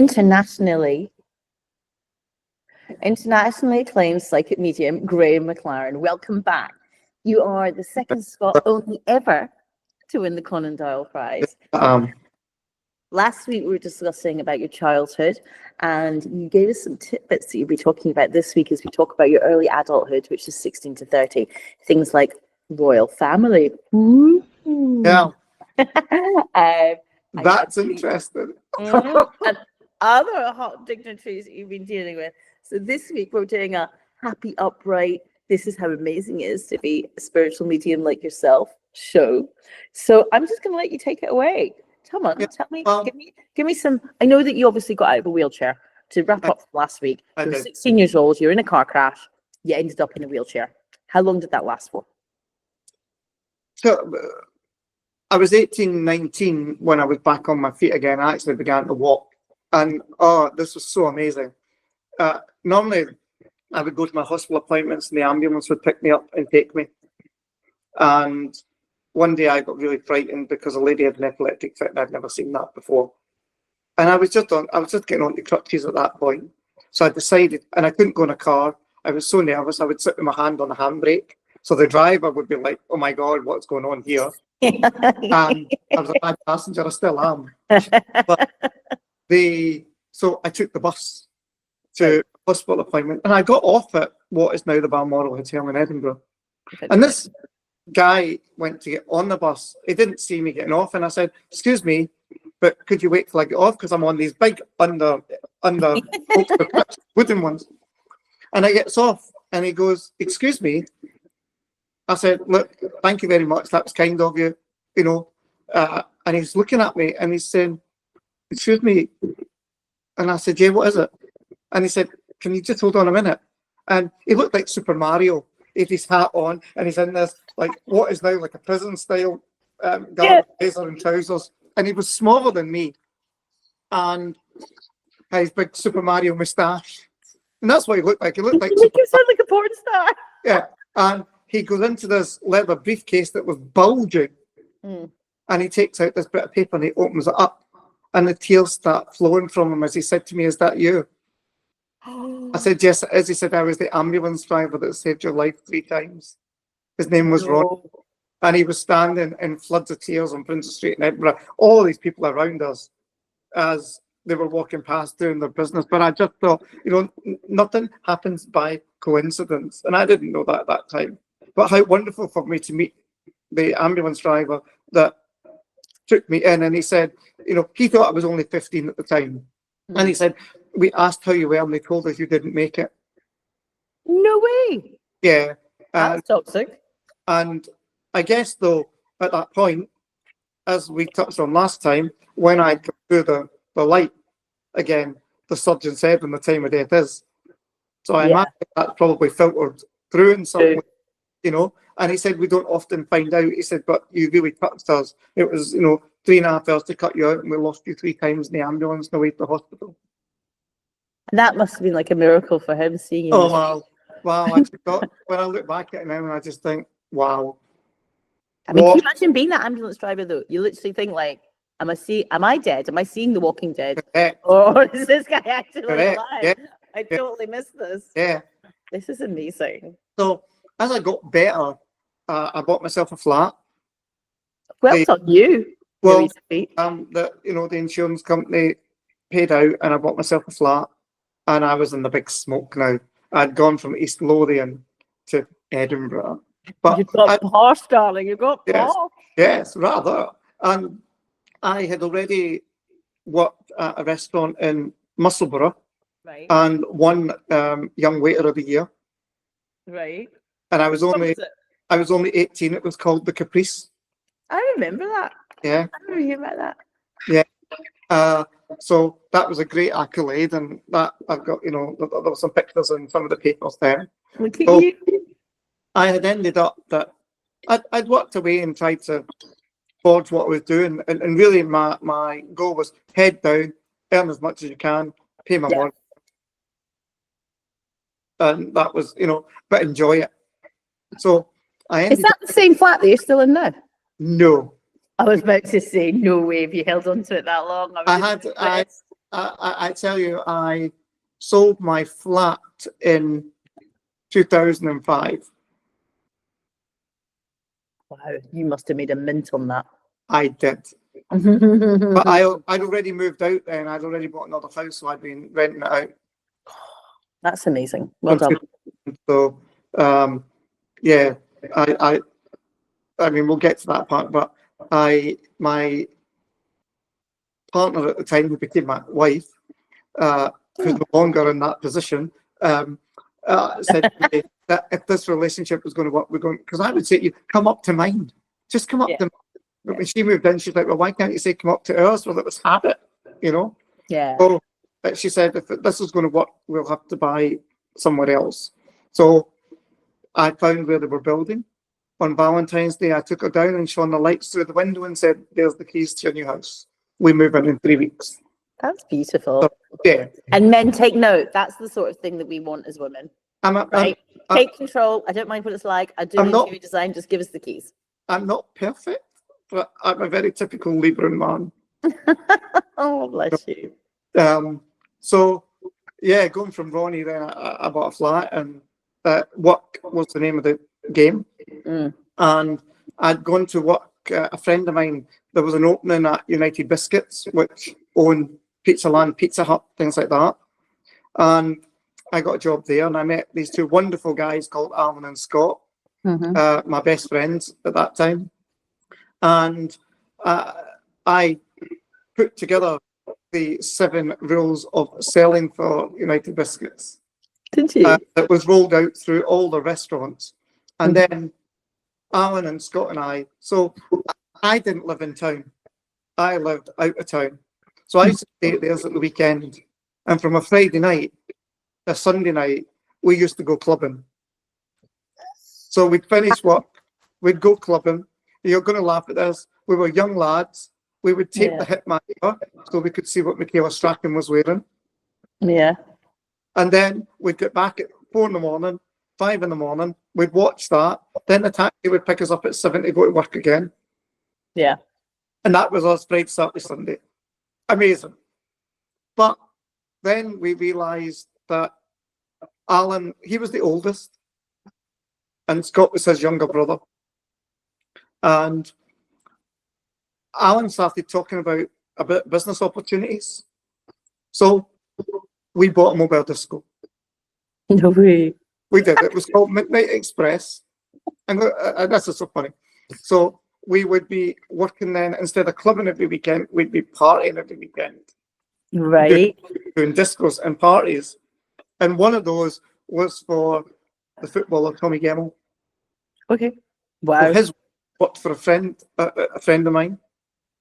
internationally acclaimed psychic medium, Graham McLaren. Welcome back. You are the second Scot only ever to win the Conan Doyle Prize. Last week, we were discussing about your childhood, and you gave us some tidbits that you'll be talking about this week as we talk about your early adulthood, which is 16 to 30. Things like royal family. Yeah. That's actually, interesting. and other hot dignitaries that you've been dealing with. So this week, we're doing a happy, upright, this is how amazing it is to be a spiritual medium like yourself show. So I'm just going to let you take it away. Come on, tell me, give me some. I know that you obviously got out of a wheelchair to wrap up from last week. You were 16 years old, you're in a car crash, you ended up in a wheelchair. How long did that last for? So I was 18, 19 when I was back on my feet again. I actually began to walk, and this was so amazing. Normally, I would go to my hospital appointments and the ambulance would pick me up and take me. And one day I got really frightened because a lady had an epileptic fit and I'd never seen that before. And I was just getting onto crutches at that point. So I decided, and I couldn't go in a car. I was so nervous, I would sit with my hand on the handbrake. So the driver would be like, oh my God, what's going on here? And I was a bad passenger, I still am. But so I took the bus to a hospital appointment and I got off at what is now the Balmoral Hotel in Edinburgh. And this guy went to get on the bus. He didn't see me getting off, and I said, "Excuse me, but could you wait till I get off? Because I'm on these big under wooden ones." And I gets off, and he goes, "Excuse me." I said, "Look, thank you very much. That was kind of you, you know." And he's looking at me, and he's saying, "Excuse me," and I said, "Yeah, what is it?" And he said, "Can you just hold on a minute?" And he looked like Super Mario. He had his hat on, and he's in this, like, what is now like a prison style blazer and trousers. And he was smaller than me. And had his big Super Mario moustache. And that's what he looked like. He looked like you sound like a porn star. Yeah. And he goes into this leather briefcase that was bulging. And he takes out this bit of paper and he opens it up. And the tears start flowing from him as he said to me, "Is that you?" I said, "Yes, it is." He said, "I was the ambulance driver that saved your life 3 times. His name was Ron." And he was standing in floods of tears on Princess Street in Edinburgh. All these people around us as they were walking past doing their business. But I just thought, nothing happens by coincidence. And I didn't know that at that time. But how wonderful for me to meet the ambulance driver that took me in. And he said, he thought I was only 15 at the time. And he said, "We asked how you were and they told us you didn't make it." No way. Yeah. That's toxic. And I guess, though, at that point, as we touched on last time, when I come through the light again, the surgeon said when the time of death is. So I imagine that probably filtered through in some way, And he said, "We don't often find out." He said, "But you really touched us. It was, 3.5 hours to cut you out and we lost you 3 times in the ambulance on the way to the hospital." And that must have been like a miracle for him seeing you. Oh, wow. Wow. I just thought, when I look back at it now, and I just think, wow. I mean, can you imagine being that ambulance driver, though? You literally think, like, am I dead? Am I seeing The Walking Dead? Or is this guy actually alive? Yeah. I totally missed this. Yeah. This is amazing. So, as I got better, I bought myself a flat. Well done, you. Well, the insurance company paid out, and I bought myself a flat, and I was in the big smoke now. I'd gone from East Lothian to Edinburgh. But you've got posh, darling. You've got posh. Yes, rather. And I had already worked at a restaurant in Musselburgh, right, and won Young Waiter of the Year. Right. And I was only 18. It was called the Caprice. I remember that. Yeah. I remember hearing about that. Yeah. So that was a great accolade, and that I've got, there were some pictures in some of the papers there. Look at you. I had ended up that I'd worked away and tried to forge what I was doing, and really my goal was head down, earn as much as you can, pay my mortgage, and that was, but enjoy it. So I ended. Is that the same flat that you're still in now? No. I was about to say, no way, if you held on to it that long. I tell you, I sold my flat in 2005. Wow, you must have made a mint on that. I did. But I'd already moved out then. I'd already bought another house, so I'd been renting it out. That's amazing. Well done. So, yeah, I mean, we'll get to that part, but my partner at the time, who became my wife, who's no longer in that position, said to me that if this relationship was going to work, because I would say to you, come up to mine. Just come up to mine. But when she moved in, she's like, well, why can't you say come up to ours? Well, it was habit, you know? Yeah. So she said, if this is going to work, we'll have to buy somewhere else. So I found where they were building. On Valentine's Day, I took her down and shone the lights through the window and said, there's the keys to your new house. We move in 3 weeks. That's beautiful. So, yeah. And men, take note. That's the sort of thing that we want as women. Right? Take control. I don't mind what it's like. I do interior design. Just give us the keys. I'm not perfect, but I'm a very typical Libran man. Oh, bless you. So, yeah, going from Ronnie, then I bought a flat, and Work was the name of the game. And I'd gone to work. A friend of mine, there was an opening at United Biscuits, which own Pizza Land, Pizza Hut, things like that. And I got a job there, and I met these two wonderful guys called Alan and Scott, my best friends at that time. And I put together the 7 rules of selling for United Biscuits. Did you? It was rolled out through all the restaurants. And then Alan and Scott and I, so I didn't live in town. I lived out of town. So I used to stay there at the weekend. And from a Friday night, a Sunday night, we used to go clubbing. So we'd finish work, we'd go clubbing. You're going to laugh at this. We were young lads. We would tape the Hitman so we could see what Michaela Strachan was wearing. Yeah. And then we'd get back at 4 in the morning, 5 in the morning. We'd watch that. Then the taxi would pick us up at 7 to go to work again. Yeah. And that was us Friday, Saturday, Sunday. Amazing. But then we realised that Alan, he was the oldest, and Scott was his younger brother. And Alan started talking about business opportunities. So we bought a mobile disco. No way. We did. It was called Midnight Express. And this is so funny. So we would be working then, instead of clubbing every weekend, we'd be partying every weekend. Right. Doing discos and parties. And one of those was for the footballer Tommy Gemmell. Okay. Wow. So his worked for a friend of mine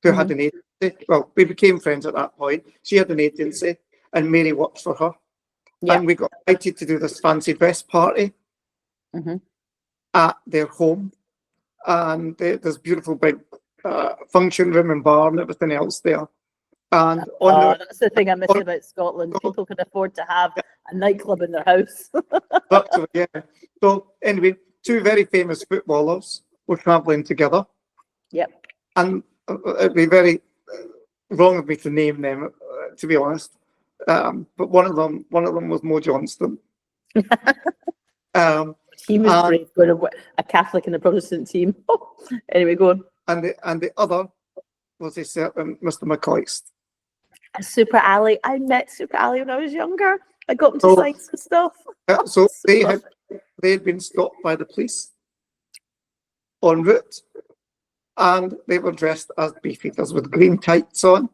who had an agency. Well, we became friends at that point. She had an agency, and Mary worked for her. Yeah. And we got invited to do this fancy dress party at their home. And there's beautiful big function room and bar and everything else there. And that's the thing I miss about Scotland. People can afford to have a nightclub in their house. Yeah. So anyway, 2 very famous footballers were travelling together. Yep. And it'd be very wrong of me to name them, to be honest. But one of them was Mo Johnston. He was brave, going to a Catholic in a Protestant team. Anyway, go on. And the other was a certain Mr. McCoist. Super Ali. I met Super Ali when I was younger. I got him to sign some stuff. So they had been stopped by the police en route, and they were dressed as beefeaters with green tights on,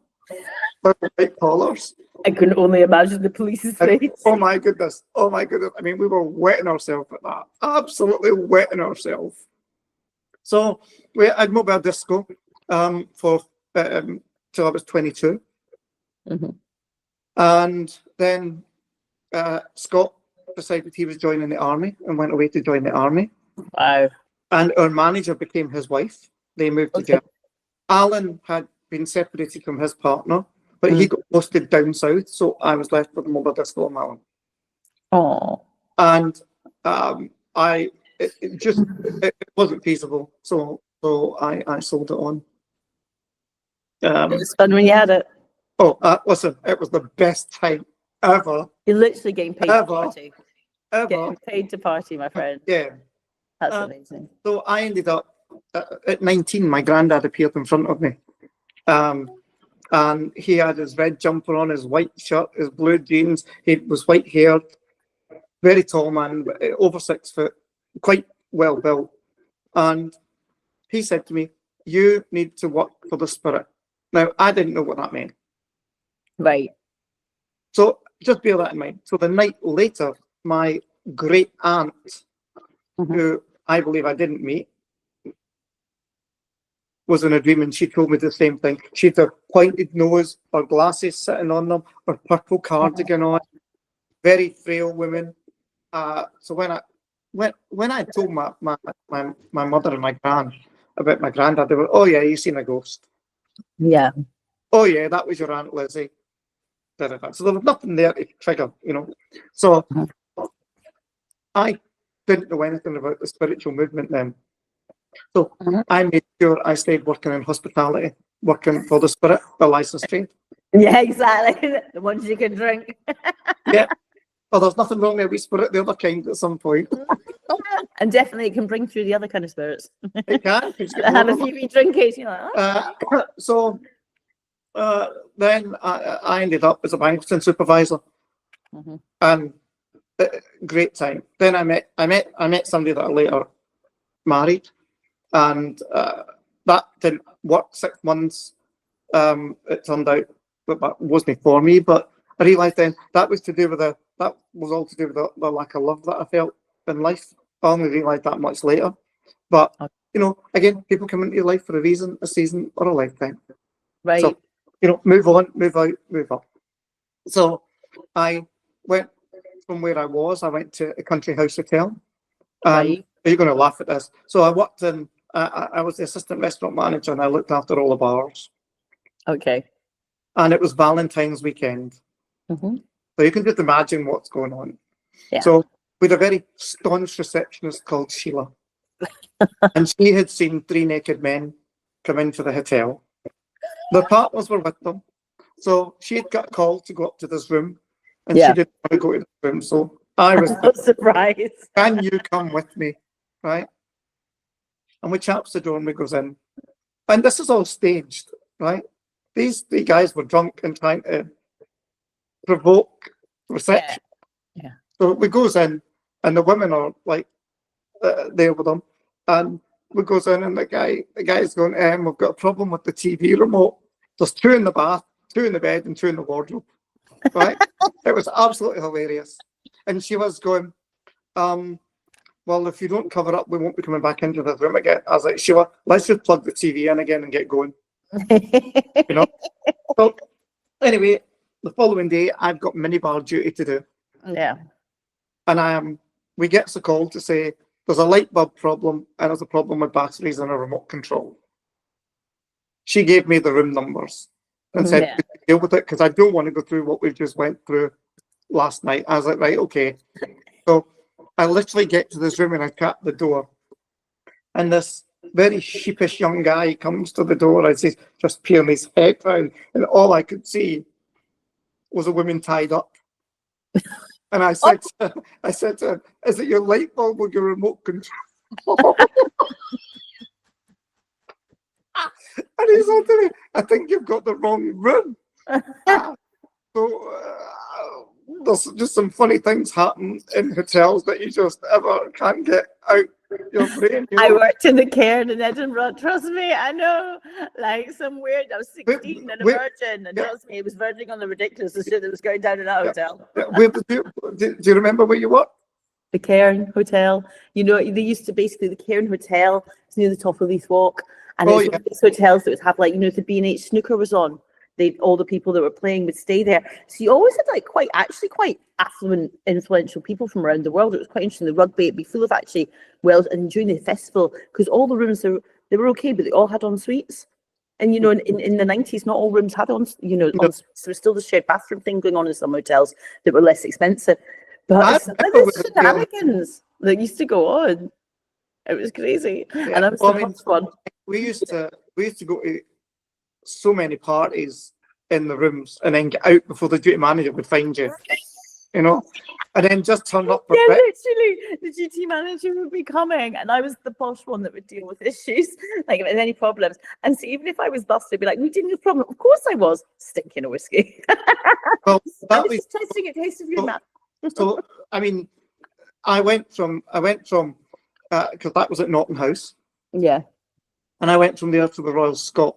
white collars. I can only imagine the police's face. Oh my goodness. I mean, we were wetting ourselves at that. Absolutely wetting ourselves. So we had mobile disco for till I was 22. And then Scott decided he was joining the army and went away to join the army. Wow. And our manager became his wife. They moved together. Alan had been separated from his partner, but he got posted down south, so I was left with the mobile disco on my own. Oh. And it wasn't feasible, so I sold it on. It was fun when you had it. Oh, listen, it was the best time ever, You're literally getting paid to Ever. party. ever. Getting paid to party, my friend. Yeah. That's Uh, amazing. So I ended up at 19. My granddad appeared in front of me, and he had his red jumper on, his white shirt, his blue jeans. He was white haired, very tall man, over 6 foot, quite well built. And he said to me, "You need to work for the spirit." Now I didn't know what that meant, Right. so just bear that in mind. So the night later, my great aunt, Mhm. who I believe I didn't meet, was in a dream, and she told me the same thing. She had a pointed nose, her glasses sitting on them, her purple cardigan on, very frail woman. So when I told my mother and my gran about my granddad, they were, "Oh yeah, you seen a ghost. Yeah. Oh yeah, that was your Aunt Lizzie." Da-da-da. So there was nothing there to trigger, you know. So Mhm. I didn't know anything about the spiritual movement then. So Mhm. I made sure I stayed working in hospitality, working for the spirit, the license trade. Yeah, exactly. The ones you can drink. Yeah. Oh, there's nothing wrong there with spirit, the other kind at some point. And definitely it can bring through the other kind of spirits. It can. It's That have a few wee drinkies, you're like, oh. So then I ended up as a banqueting supervisor, Mhm. and great time. Then I met somebody that I later married, and that didn't work. 6 months. It turned out that wasn't for me, but I realised then that was all to do with the lack of love that I felt in life. I only realised that much later. But Okay. you know, again, people come into your life for a reason, a season, or a lifetime. Right. So you know, move on, move out, move up. So I went from where I was. I went to a country house hotel. Right. You're going to laugh at this. So I worked in. I was the assistant restaurant manager, and I looked after all the bars. Okay. And it was Valentine's weekend. Mhm. So you can just imagine what's going on. Yeah. So we had a very staunch receptionist called Sheila. And she had seen 3 naked men come into the hotel. Their partners were with them. So she had got called to go up to this room, and Yeah. she didn't want to go to the room. So I was, No surprise. "Can you come with me?" Right? And we chaps the door and we goes in. And this is all staged, right? These 3 guys were drunk and trying to provoke reception. Yeah. So we goes in, and the women are like there with them, and we goes in, and the guy's going, "We've got a problem with the TV remote. There's 2 in the bath, 2 in the bed, and 2 in the wardrobe." Right? It was absolutely hilarious. And she was going, "Well, if you don't cover up, we won't be coming back into the room again." I was like, "Sheila, let's just plug the TV in again and get going." You know. So anyway, the following day, I've got minibar duty to do. Yeah. And we get a call to say there's a light bulb problem and there's a problem with batteries and a remote control. She gave me the room numbers and said, Yeah. "Deal with it, because I don't want to go through what we just went through last night." I was like, "Right, okay." So I literally get to this room and I tap the door, and this very sheepish young guy comes to the door and says, just peering his head round, and all I could see was a woman tied up. And I said to him, "Is it your light bulb or your remote control?" And he said to me, "I think you've got the wrong room." So there's just some funny things happen in hotels that you just ever can't get out your brain. You I know? worked in the cairn in Edinburgh. Trust me, I know. Like some weird. I was 16 and a virgin, and yeah. trust me, it was verging on the ridiculous the shit that was going down in that hotel. Where did do you remember where you worked? The Cairn Hotel. You know, they used to basically the Cairn Hotel. It's near the top of Leith Walk, and Oh, it's one of these hotels that would have like if the B&H snooker was on, all the people that were playing would stay there. So you always had like quite affluent, influential people from around the world. It was quite interesting. The rugby, it'd be full of actually and during the festival, because all the rooms they were okay, but they all had en suites. And in the 90s, not all rooms had en suites. So there was still the shared bathroom thing going on in some hotels that were less expensive. But some of the shenanigans that used to go on, it was crazy. Yeah. And that was so much fun. We used to go to so many parties in the rooms and then get out before the duty manager would find you, you know, and then just turn up for Yeah, bit. literally, the duty manager would be coming, and I was the posh one that would deal with issues, like if there's any problems. And so even if I was busted, be like, "We didn't have a problem." Of course, I was stinking of whiskey. Well, I that was was just testing it, taste of your so- mouth. so. I mean, I went from because that was at Norton House, Yeah. and I went from there to the Royal Scot.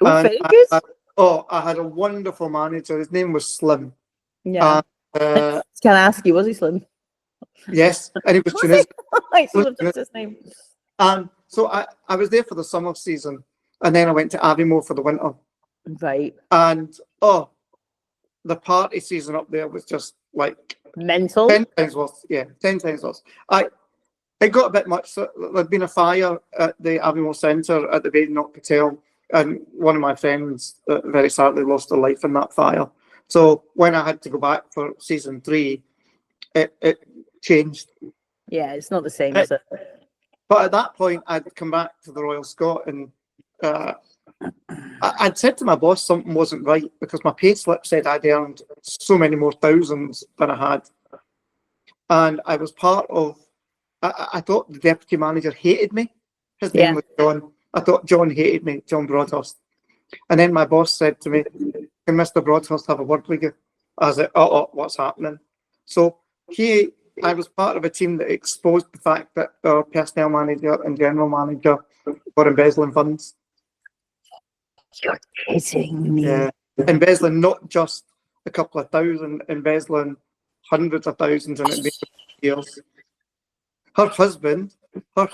Oh, And very good. I had a wonderful manager. His name was Slim. Yeah. Uh, Can I ask you, was he slim? yes, and he was Was he? Tunisian. I still love just his name. And so I was there for the summer season, and then I went to Aviemore for the winter. Right. And the party season up there was just like Mental. 10 times worse. Yeah, 10 times worse. It got a bit much. So there'd been a fire at the Aviemore Centre at the Badenoch Hotel, and one of my friends very sadly lost her life in that fire. So when I had to go back for season 3, it changed. Yeah, it's not the same, is it? But at that point, I'd come back to the Royal Scot, and I'd said to my boss something wasn't right because my pay slip said I'd earned so many more thousands than I had. And I was part of, I thought the deputy manager hated me. His name was John. I thought John hated me, John Broadhurst. And then my boss said to me, "Can Mr. Broadhurst have a word with you?" I was like, what's happening? So I was part of a team that exposed the fact that our personnel manager and general manager were embezzling funds. You're kidding me. Yeah, embezzling not just a couple of thousand, embezzling hundreds of thousands, and it made years. Her husband, her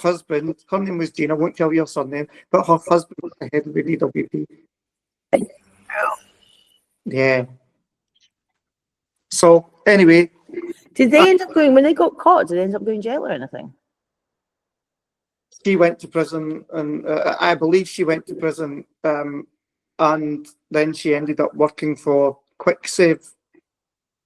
name was Jean. I won't tell you her surname, but her husband was the head of the DWP. Yeah. So anyway, Did they end up going, when they got caught, did they end up going jail or anything? she went to prison, and I believe she went to prison, and then she ended up working for QuickSave.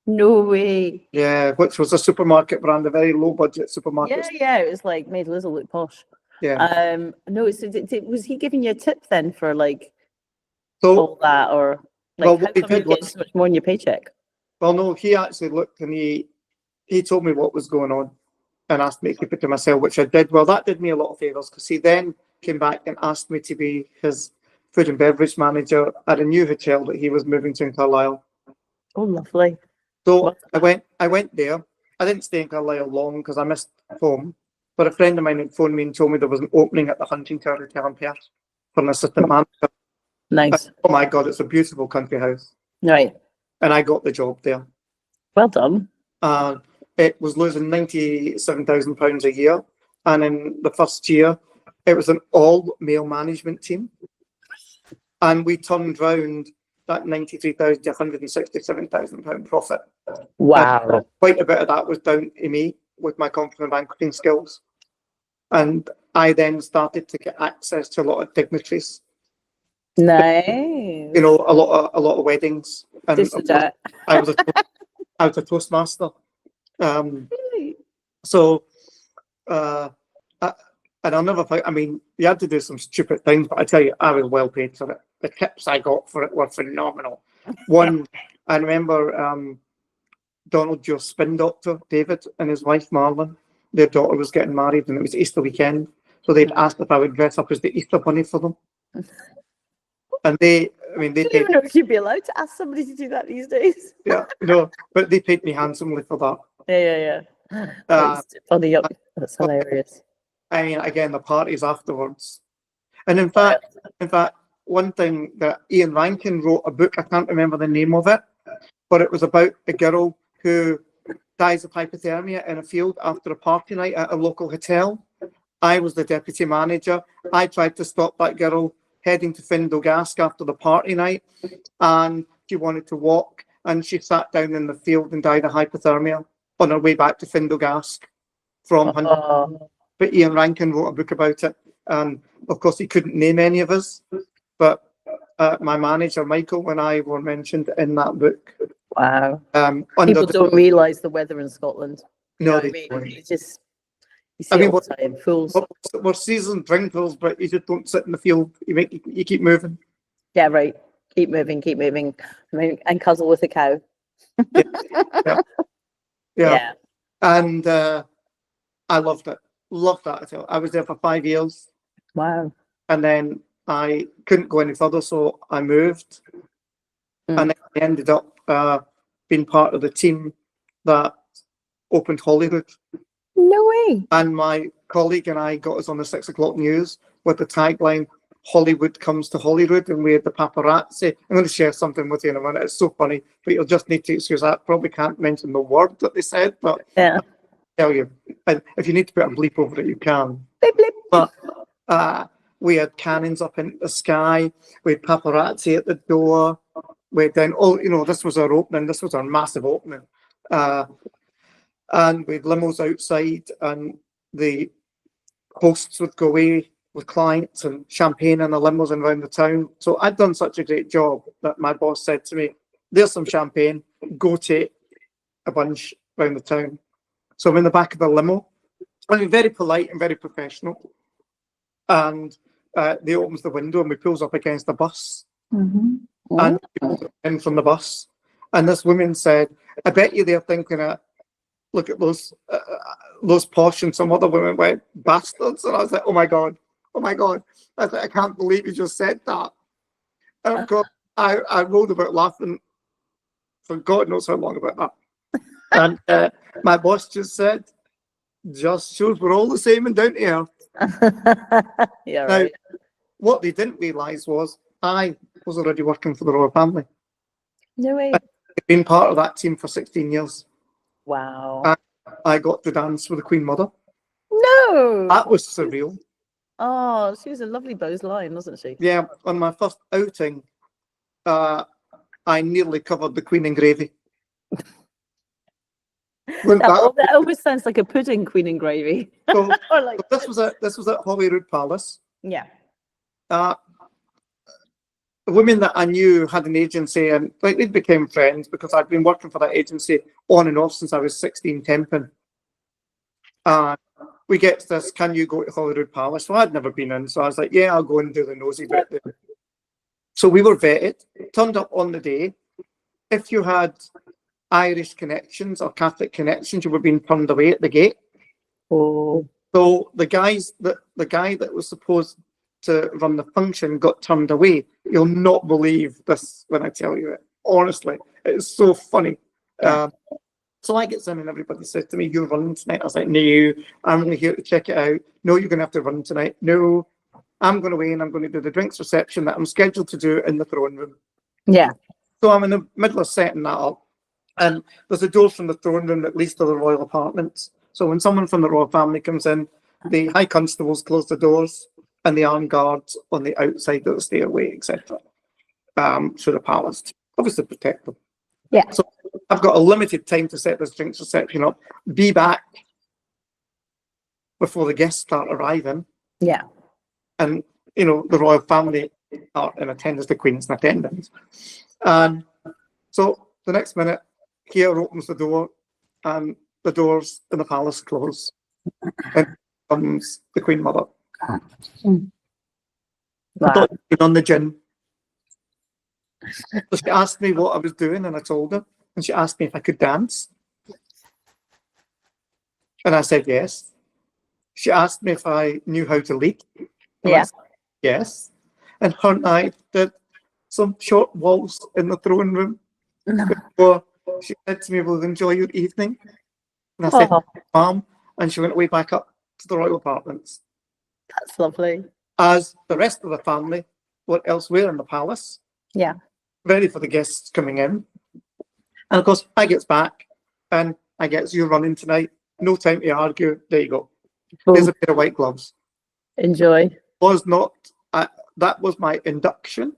No way. Yeah, which was a supermarket brand, a very low budget supermarket. Yeah, it was like made Lizzle look posh. Yeah. No, so was he giving you a tip then for like So, all that, or like well, how what he come you did get was, so much more in your paycheck? well, no, he actually looked, and he told me what was going on and asked me to keep it to myself, which I did. Well, that did me a lot of favours because he then came back and asked me to be his food and beverage manager at a new hotel that he was moving to in Carlisle. Oh, lovely. So I went there. I didn't stay in Carlisle long because I missed home. But a friend of mine had phoned me and told me there was an opening at the Hunting Tower Hotel in Perth for an assistant manager. Nice. Oh my God, it's a beautiful country house. Right. And I got the job there. Well done. It was losing £97,000 a year. And in the first year, it was an all-male management team. And we turned round that 93,000 to 167,000 pound profit. Wow. Quite a bit of that was down to me with my confident banqueting skills. And I then started to get access to a lot of dignitaries. Nice. You know, a lot of weddings. And This is that. I was a Toastmaster. So and I'll never forget, I mean, you had to do some stupid things, but I tell you, I was well paid for it. The tips I got for it were phenomenal. One, I remember Donald Joe's spin doctor, David, and his wife, Marlon, their daughter was getting married and it was Easter weekend. So they'd asked if I would dress up as the Easter bunny for them. And they I don't paid, even know if you'd be allowed to ask somebody to do that these days. yeah, no, but they paid me handsomely for that. Yeah. That's funny. That's hilarious. I mean, again, the parties afterwards. And in fact, one thing that Ian Rankin wrote a book, I can't remember the name of it, but it was about a girl who dies of hypothermia in a field after a party night at a local hotel. I was the deputy manager. I tried to stop that girl heading to Findogask after the party night, and she wanted to walk, and she sat down in the field and died of hypothermia on her way back to Findogask from Huntington. But Ian Rankin wrote a book about it, and of course he couldn't name any of us, but my manager Michael and I were mentioned in that book. Wow. People don't realise the weather in Scotland. No, I they mean, it's just, you see I mean, all the time, fools. we're seasoned drinkers, but you just don't sit in the field. You keep moving. Yeah, right. keep moving, and cuddle with a cow. Yeah. Yeah. And I loved it. Loved that hotel. I was there for 5 years, Wow. and then I couldn't go any further, so I moved, and then I ended up being part of the team that opened Holyrood. No way. And my colleague and I got us on the 6 o'clock news with the tagline, "Hollywood comes to Holyrood," and we had the paparazzi. I'm going to share something with you in a minute. It's so funny, but you'll just need to excuse that. Probably can't mention the word that they said, but Yeah. tell you, and if you need to put a bleep over it, you can. Blip, blip. But we had cannons up in the sky. We had paparazzi at the door. We had then, this was our opening. This was our massive opening. And we had limos outside, and the hosts would go away with clients and champagne in the limos and around the town. So I'd done such a great job that my boss said to me, "There's some champagne, go take a bunch around the town." So I'm in the back of the limo. I mean, very polite and very professional. And they opens the window and we pulls up against the bus. Mm-hmm. And in from the bus. And this woman said, "I bet you they're thinking, look at those posh," and some other women went, "Bastards." And I was like, oh my God. I was like, I can't believe you just said that. And of course, I rolled about laughing for God knows how long about that. And my boss just said, "Just shows we're all the same and down to earth." Yeah, Now, right. what they didn't realise was I was already working for the royal family. No way. I'd been part of that team for 16 years. Wow. I got to dance with the Queen Mother. No. That was surreal. Oh, she was a lovely Bose line, wasn't she? Yeah, on my first outing, I nearly covered the Queen in gravy. That almost sounds like a pudding, Queen and gravy. So, Or like, this was at Holyrood Palace. yeah. The women that I knew had an agency, and like they became friends because I'd been working for that agency on and off since I was 16, temping. We get to this, "Can you go to Holyrood Palace?" Well, I'd never been in, so I was like, "Yeah, I'll go and do the nosy bit there." So we were vetted, turned up on the day. If you had Irish connections or Catholic connections, you were being turned away at the gate. Oh. So the guy that was supposed to run the function got turned away. You'll not believe this when I tell you it. Honestly, it's so funny. Yeah. So I get in and everybody says to me, "You're running tonight." I was like, "No, I'm only here to check it out." "No, you're going to have to run tonight." "No, I'm going away and I'm going to do the drinks reception that I'm scheduled to do in the throne room." Yeah. So I'm in the middle of setting that up. And there's a door from the throne room that leads to the royal apartments. So when someone from the royal family comes in, the high constables close the doors and the armed guards on the outside of the stairway, etc. To the palace, obviously protect them. Yeah. So I've got a limited time to set this drinks reception up, be back before the guests start arriving. Yeah. And, the royal family are in attendance, the Queen's in attendance. And so the next minute, Keir opens the door and the doors in the palace close. And comes the Queen Mother. I thought she'd been on the gin. So she asked me what I was doing and I told her. And she asked me if I could dance. And I said yes. She asked me if I knew how to lead. And I said yes. And her and I did some short waltz in the throne room. Before she said to me, "We'll enjoy your evening." And I said, "Mom," and she went away back up to the royal apartments. That's lovely. As the rest of the family were elsewhere in the palace. Yeah. Ready for the guests coming in. And of course, I gets back and I gets, "You running tonight. No time to argue. There you go. There's a pair of white gloves." Enjoy. That was my induction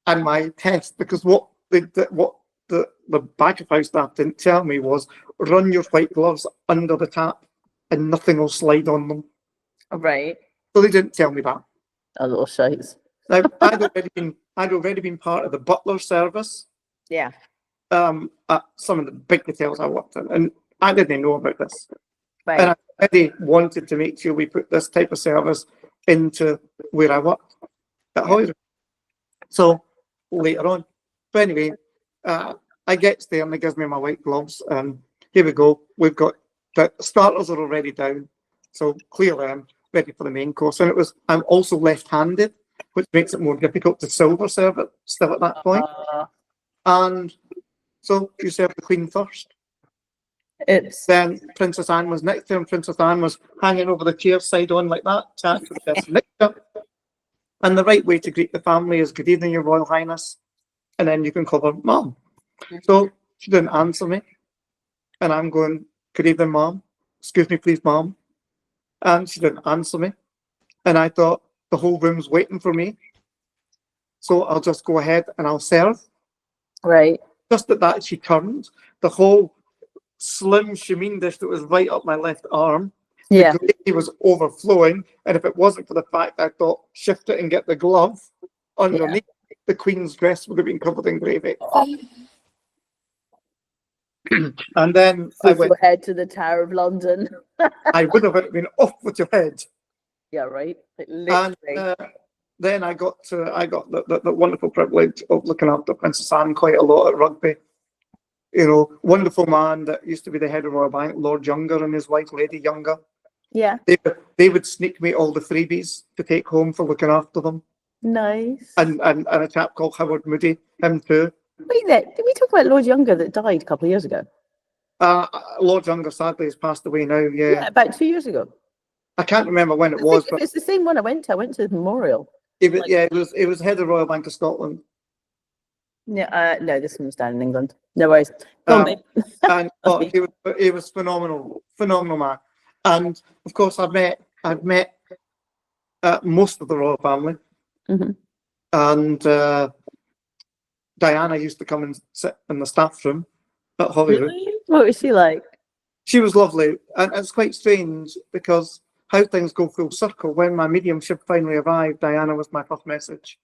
and my test, because what the back of house staff didn't tell me was, run your white gloves under the tap and nothing will slide on them. Right. So they didn't tell me that. A little shites. Now, I'd already been part of the butler service. Yeah. At some of the big hotels I worked in, and I didn't know about this. Right. And I already wanted to make sure we put this type of service into where I worked at Holyrood. So later on, but anyway, I get there and he gives me my white gloves, and here we go. We've got the starters are already down, so clearly I'm ready for the main course. And I'm also left-handed, which makes it more difficult to silver serve it still at that point. And so you serve the Queen first. Then Princess Anne was next to him. Princess Anne was hanging over the chair side on like that, chatting to the person next to her. And the right way to greet the family is "Good evening, Your Royal Highness," and then you can call her Mom. So she didn't answer me, and I'm going, "Good evening, Mom. Excuse me, please, Mom." And she didn't answer me, and I thought the whole room's waiting for me, so I'll just go ahead and I'll serve. Right. Just at that, she turned. The whole slim shimeen dish that was right up my left arm, Yeah. the gravy was overflowing, and if it wasn't for the fact I thought shift it and get the glove underneath, the Queen's dress would have been covered in gravy. And then I With went, your head to the Tower of London. I would have been off with your head. Yeah, right. Like, And literally. then I got the wonderful privilege of looking after Princess Anne quite a lot at rugby. You know, wonderful man that used to be the head of Royal Bank, Lord Younger, and his wife, Lady Younger. Yeah. They would sneak me all the freebies to take home for looking after them. Nice. And a chap called Howard Moody, him too. Wait there. Did we talk about Lord Younger that died a couple of years ago? Lord Younger sadly has passed away now. Yeah, About 2 years ago. I can't remember when it I was, think but it's the same one I went to the memorial. it was head of Royal Bank of Scotland. Yeah, no, this one's down in England. No worries. Go on, babe. And he was phenomenal man. And of course, I've met most of the royal family. Mhm. And Diana used to come and sit in the staff room at Holyrood. What was she like? She was lovely, and it's quite strange because how things go full circle. When my mediumship finally arrived, Diana was my first message.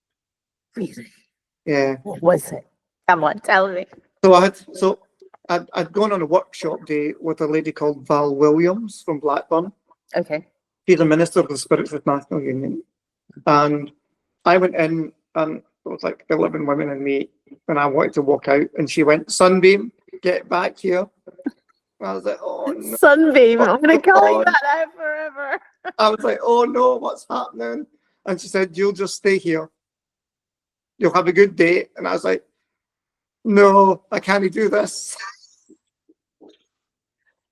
Really? Yeah. What was it? Come on, tell me. So I'd gone on a workshop day with a lady called Val Williams from Blackburn. Okay. She's a minister of the Spiritualist National Union. And I went in, and it was like 11 women and me, and I wanted to walk out, and she went, "Sunbeam, get back here." I was like, "Oh no." Sunbeam. I'm going to call you on? that now forever. I was like, "Oh no, what's happening?" And she said, "You'll just stay here. You'll have a good day." And I was like, "No, I can't do this."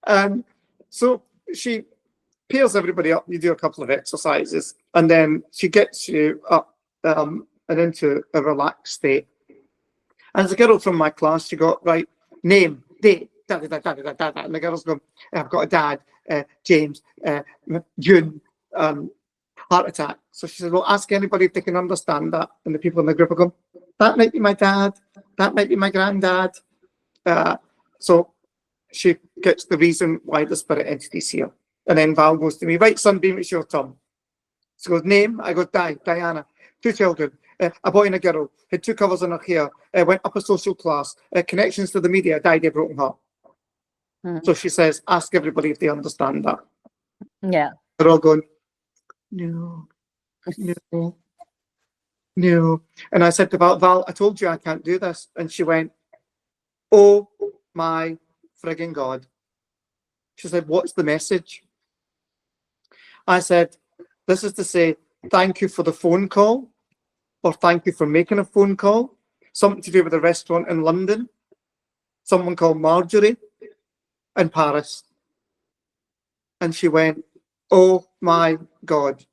And so she pairs everybody up. You do a couple of exercises, and then she gets you up and into a relaxed state. And as a girl from my class, she got right name, date, da da da da da da da. And the girls go, "I've got a dad, James, June, heart attack." So she said, "Well, ask anybody if they can understand that." And the people in the group are going, "That might be my dad. That might be my granddad." So she gets the reason why the spirit entity's here. And then Val goes to me, "Right, Sunbeam, it's your turn." She goes, "Name?" I go, Diana. 2 children, a boy and a girl, had 2 covers in her hair, went up a social class, connections to the media, died of a broken heart. So she says, "Ask everybody if they understand that." Yeah. They're all going, "No, no, no." And I said to Val, "I told you I can't do this." And she went, "Oh my frigging God." She said, "What's the message?" I said, "This is to say, thank you for the phone call, or thank you for making a phone call. Something to do with a restaurant in London. Someone called Marjorie in Paris." And she went, "Oh my God."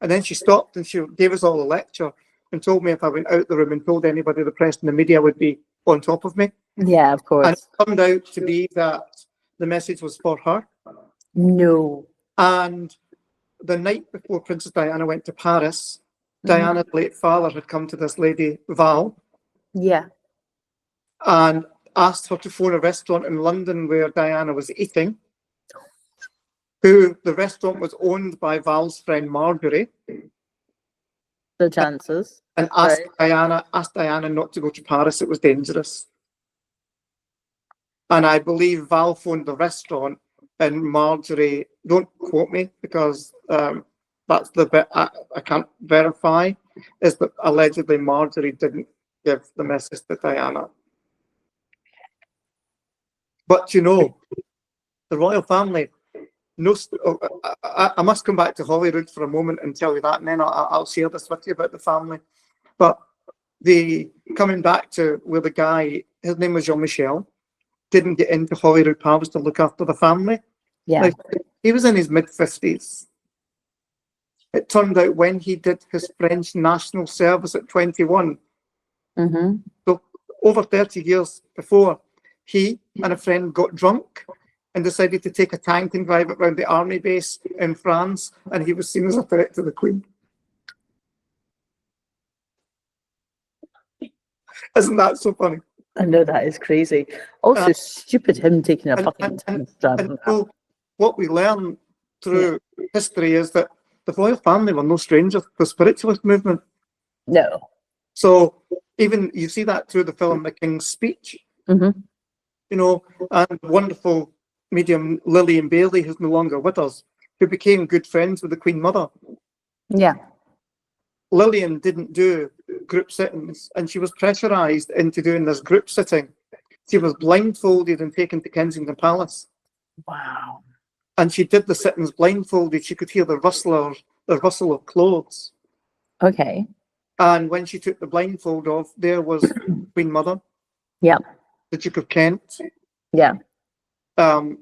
And then she stopped and she gave us all a lecture and told me if I went out the room and told anybody, the press and the media would be on top of me. Yeah, of course. And it turned out to be that the message was for her. No. And the night before Princess Diana went to Paris, Diana's late father had come to this lady, Val, Yeah. and asked her to phone a restaurant in London where Diana was eating, who the restaurant was owned by Val's friend Marjorie, The chances. and asked Diana not to go to Paris. It was dangerous. And I believe Val phoned the restaurant, and Marjorie, don't quote me because that's the bit I can't verify, is that allegedly Marjorie didn't give the message to Diana. But you know, the royal family, no, I must come back to Holyrood for a moment and tell you that, and then I'll share this with you about the family. But coming back to where the guy, his name was Jean-Michel, didn't get into Holyrood Palace to look after the family. Yeah. Like, he was in his mid-50s. It turned out when he did his French national service at 21, Mm-hmm. so over 30 years before, he and a friend got drunk and decided to take a tank and drive it around the army base in France, and he was seen as a threat to the Queen. Isn't that so funny? I know, that is crazy. Also, stupid him taking a fucking drive. And so what we learn through history is that the royal family were no strangers to the spiritualist movement. No. So even you see that through the film The King's Speech, Mm-hmm. you know, and wonderful medium Lillian Bailey, who's no longer with us, who became good friends with the Queen Mother. Yeah. Lillian didn't do group sittings, and she was pressurized into doing this group sitting. She was blindfolded and taken to Kensington Palace. Wow. And she did the sittings blindfolded. She could hear the rustle of clothes. Okay. And when she took the blindfold off, there was Queen Mother. Yeah. The Duke of Kent. Yeah. The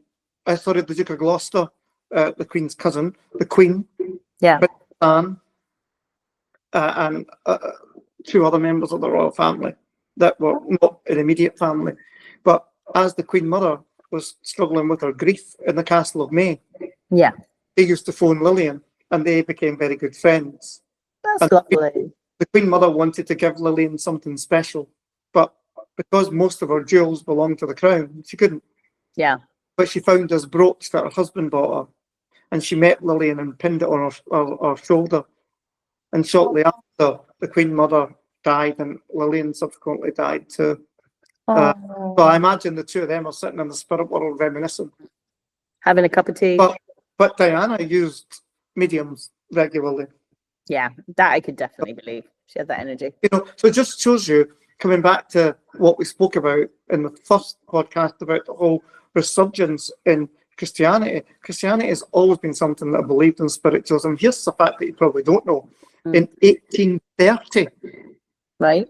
Duke of Gloucester, the Queen's cousin, the Queen. Yeah. Anne, and two other members of the royal family that were not an immediate family. But as the Queen Mother was struggling with her grief in the Castle of May, Yeah. they used to phone Lillian, and they became very good friends. That's And lovely. the Queen Mother wanted to give Lillian something special, but because most of her jewels belonged to the crown, she couldn't. Yeah. But she found this brooch that her husband bought her, and she met Lillian and pinned it on her shoulder. And shortly after, the Queen Mother died, and Lillian subsequently died too. Oh. So I imagine the two of them are sitting in the spirit world reminiscing. Having a cup of tea. But Diana used mediums regularly. Yeah, that I could definitely believe. She had that energy. You know, so it just shows you, coming back to what we spoke about in the first podcast about the whole resurgence in Christianity. Christianity has always been something that I believed in spiritualism. Here's the fact that you probably don't know. In 1830, Right.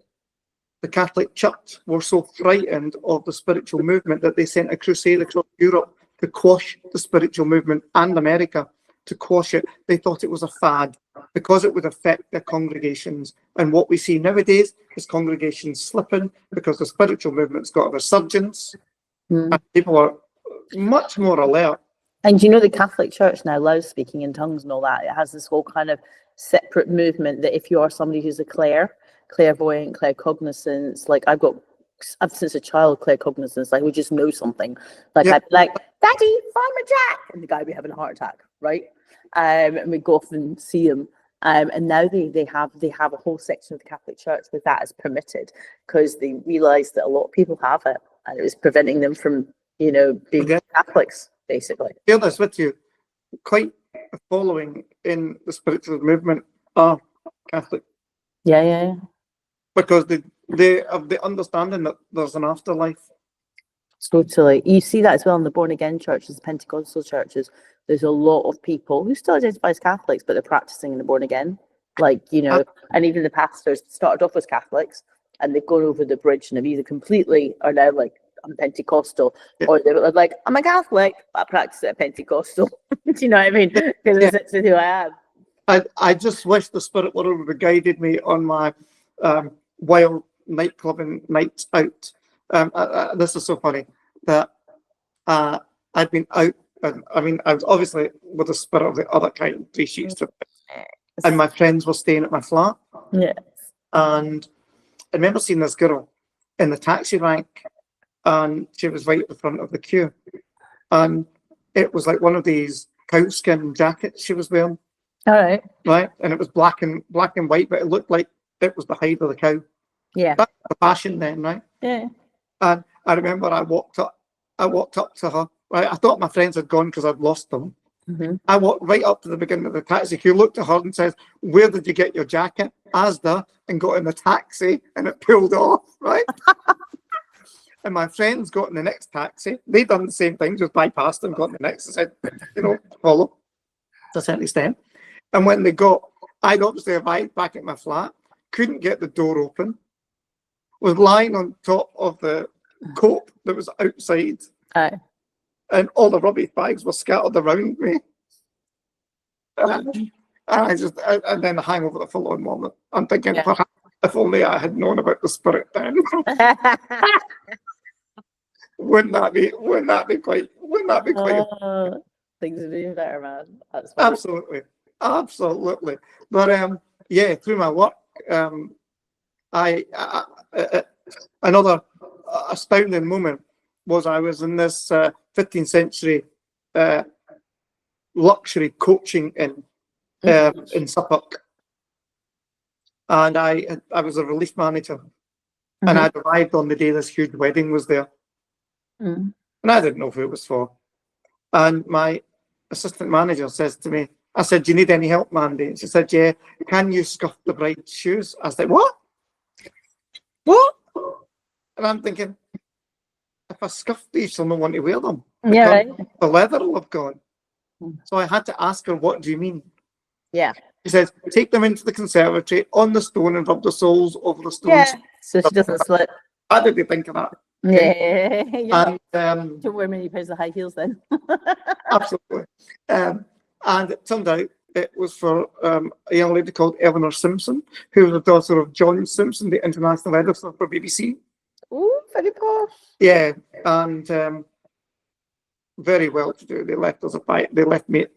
the Catholic Church were so frightened of the spiritual movement that they sent a crusade across Europe to quash the spiritual movement, and America to quash it. They thought it was a fad because it would affect their congregations. And what we see nowadays is congregations slipping because the spiritual movement's got a resurgence, and people are much more alert. And you know, the Catholic Church now allows speaking in tongues and all that. It has this whole kind of separate movement that if you are somebody who's a clairvoyant, claircognizance, like I've since a child claircognizance, like we just know something. Like I'd be like, Daddy, Farmer Jack, and the guy would be having a heart attack, right? And we go off and see him. And now they have a whole section of the Catholic Church where that is permitted because they realised that a lot of people have it, and it was preventing them from, you know, being Catholics, basically. Share this with you. Quite a following in the spiritual movement are Catholic. Yeah. Because they have the understanding that there's an afterlife. Totally. You see that as well in the born again churches, Pentecostal churches. There's a lot of people who still identify as Catholics, but they're practicing in the born again. Like, you know, and even the pastors started off as Catholics and they've gone over the bridge and have either completely are now like, I'm Pentecostal, or they're like, I'm a Catholic, but I practice at Pentecostal. Do you know what I mean? Because it's who I am. I just wish the spirit world would have guided me on my wild nightclubbing nights out. This is so funny that I'd been out. I mean, I was obviously with the spirit of the other kind, 3 sheets to it, and my friends were staying at my flat. Yeah. And I remember seeing this girl in the taxi rank, and she was right at the front of the queue. And it was like one of these cowskin jackets she was wearing. All right. Right, and it was black and white, but it looked like it was the hide of the cow. Yeah. That's the fashion then, right? Yeah. And I remember I walked up to her. Right, I thought my friends had gone because I'd lost them. Mhm. I walked right up to the beginning of the taxi queue, looked at her and says, "Where did you get your jacket?" Asda, and got in the taxi, and it pulled off, right? And my friends got in the next taxi. They done the same thing, just bypassed them, got in the next and said, follow to a certain extent. And when they got, I'd obviously arrived back at my flat, couldn't get the door open, was lying on top of the coat that was outside, Aye. and all the rubbish bags were scattered around me. And and then the hangover the following morning. I'm thinking, Yeah. perhaps if only I had known about the spirit then. Wouldn't that be quite Things are doing better, man. That's funny. absolutely. But yeah, through my work, I another astounding moment was I was in this 15th century luxury coaching in Suffolk, and I was a relief manager, and I'd arrived on the day this huge wedding was there, Mm. and I didn't know who it was for. And my assistant manager says to me, I said, "Do you need any help, Mandy?" And she said, "Yeah, can you scuff the bride's shoes?" I said, "What? What?" And I'm thinking, if I scuff these, she'll not want to wear them. Yeah, because right. the leather will have gone. Mm. So I had to ask her, "What do you mean?" Yeah. She says, "Take them into the conservatory on the stone and rub the soles over the stones." Yeah. So she doesn't slip. How did you think of that? Yeah. Yeah. And Don't wear many pairs of high heels then. absolutely. And it turned out it was for a young lady called Eleanor Simpson, who was the daughter of John Simpson, the international editor for BBC. Ooh, very posh. Yeah, and very well to do. They left us they left me.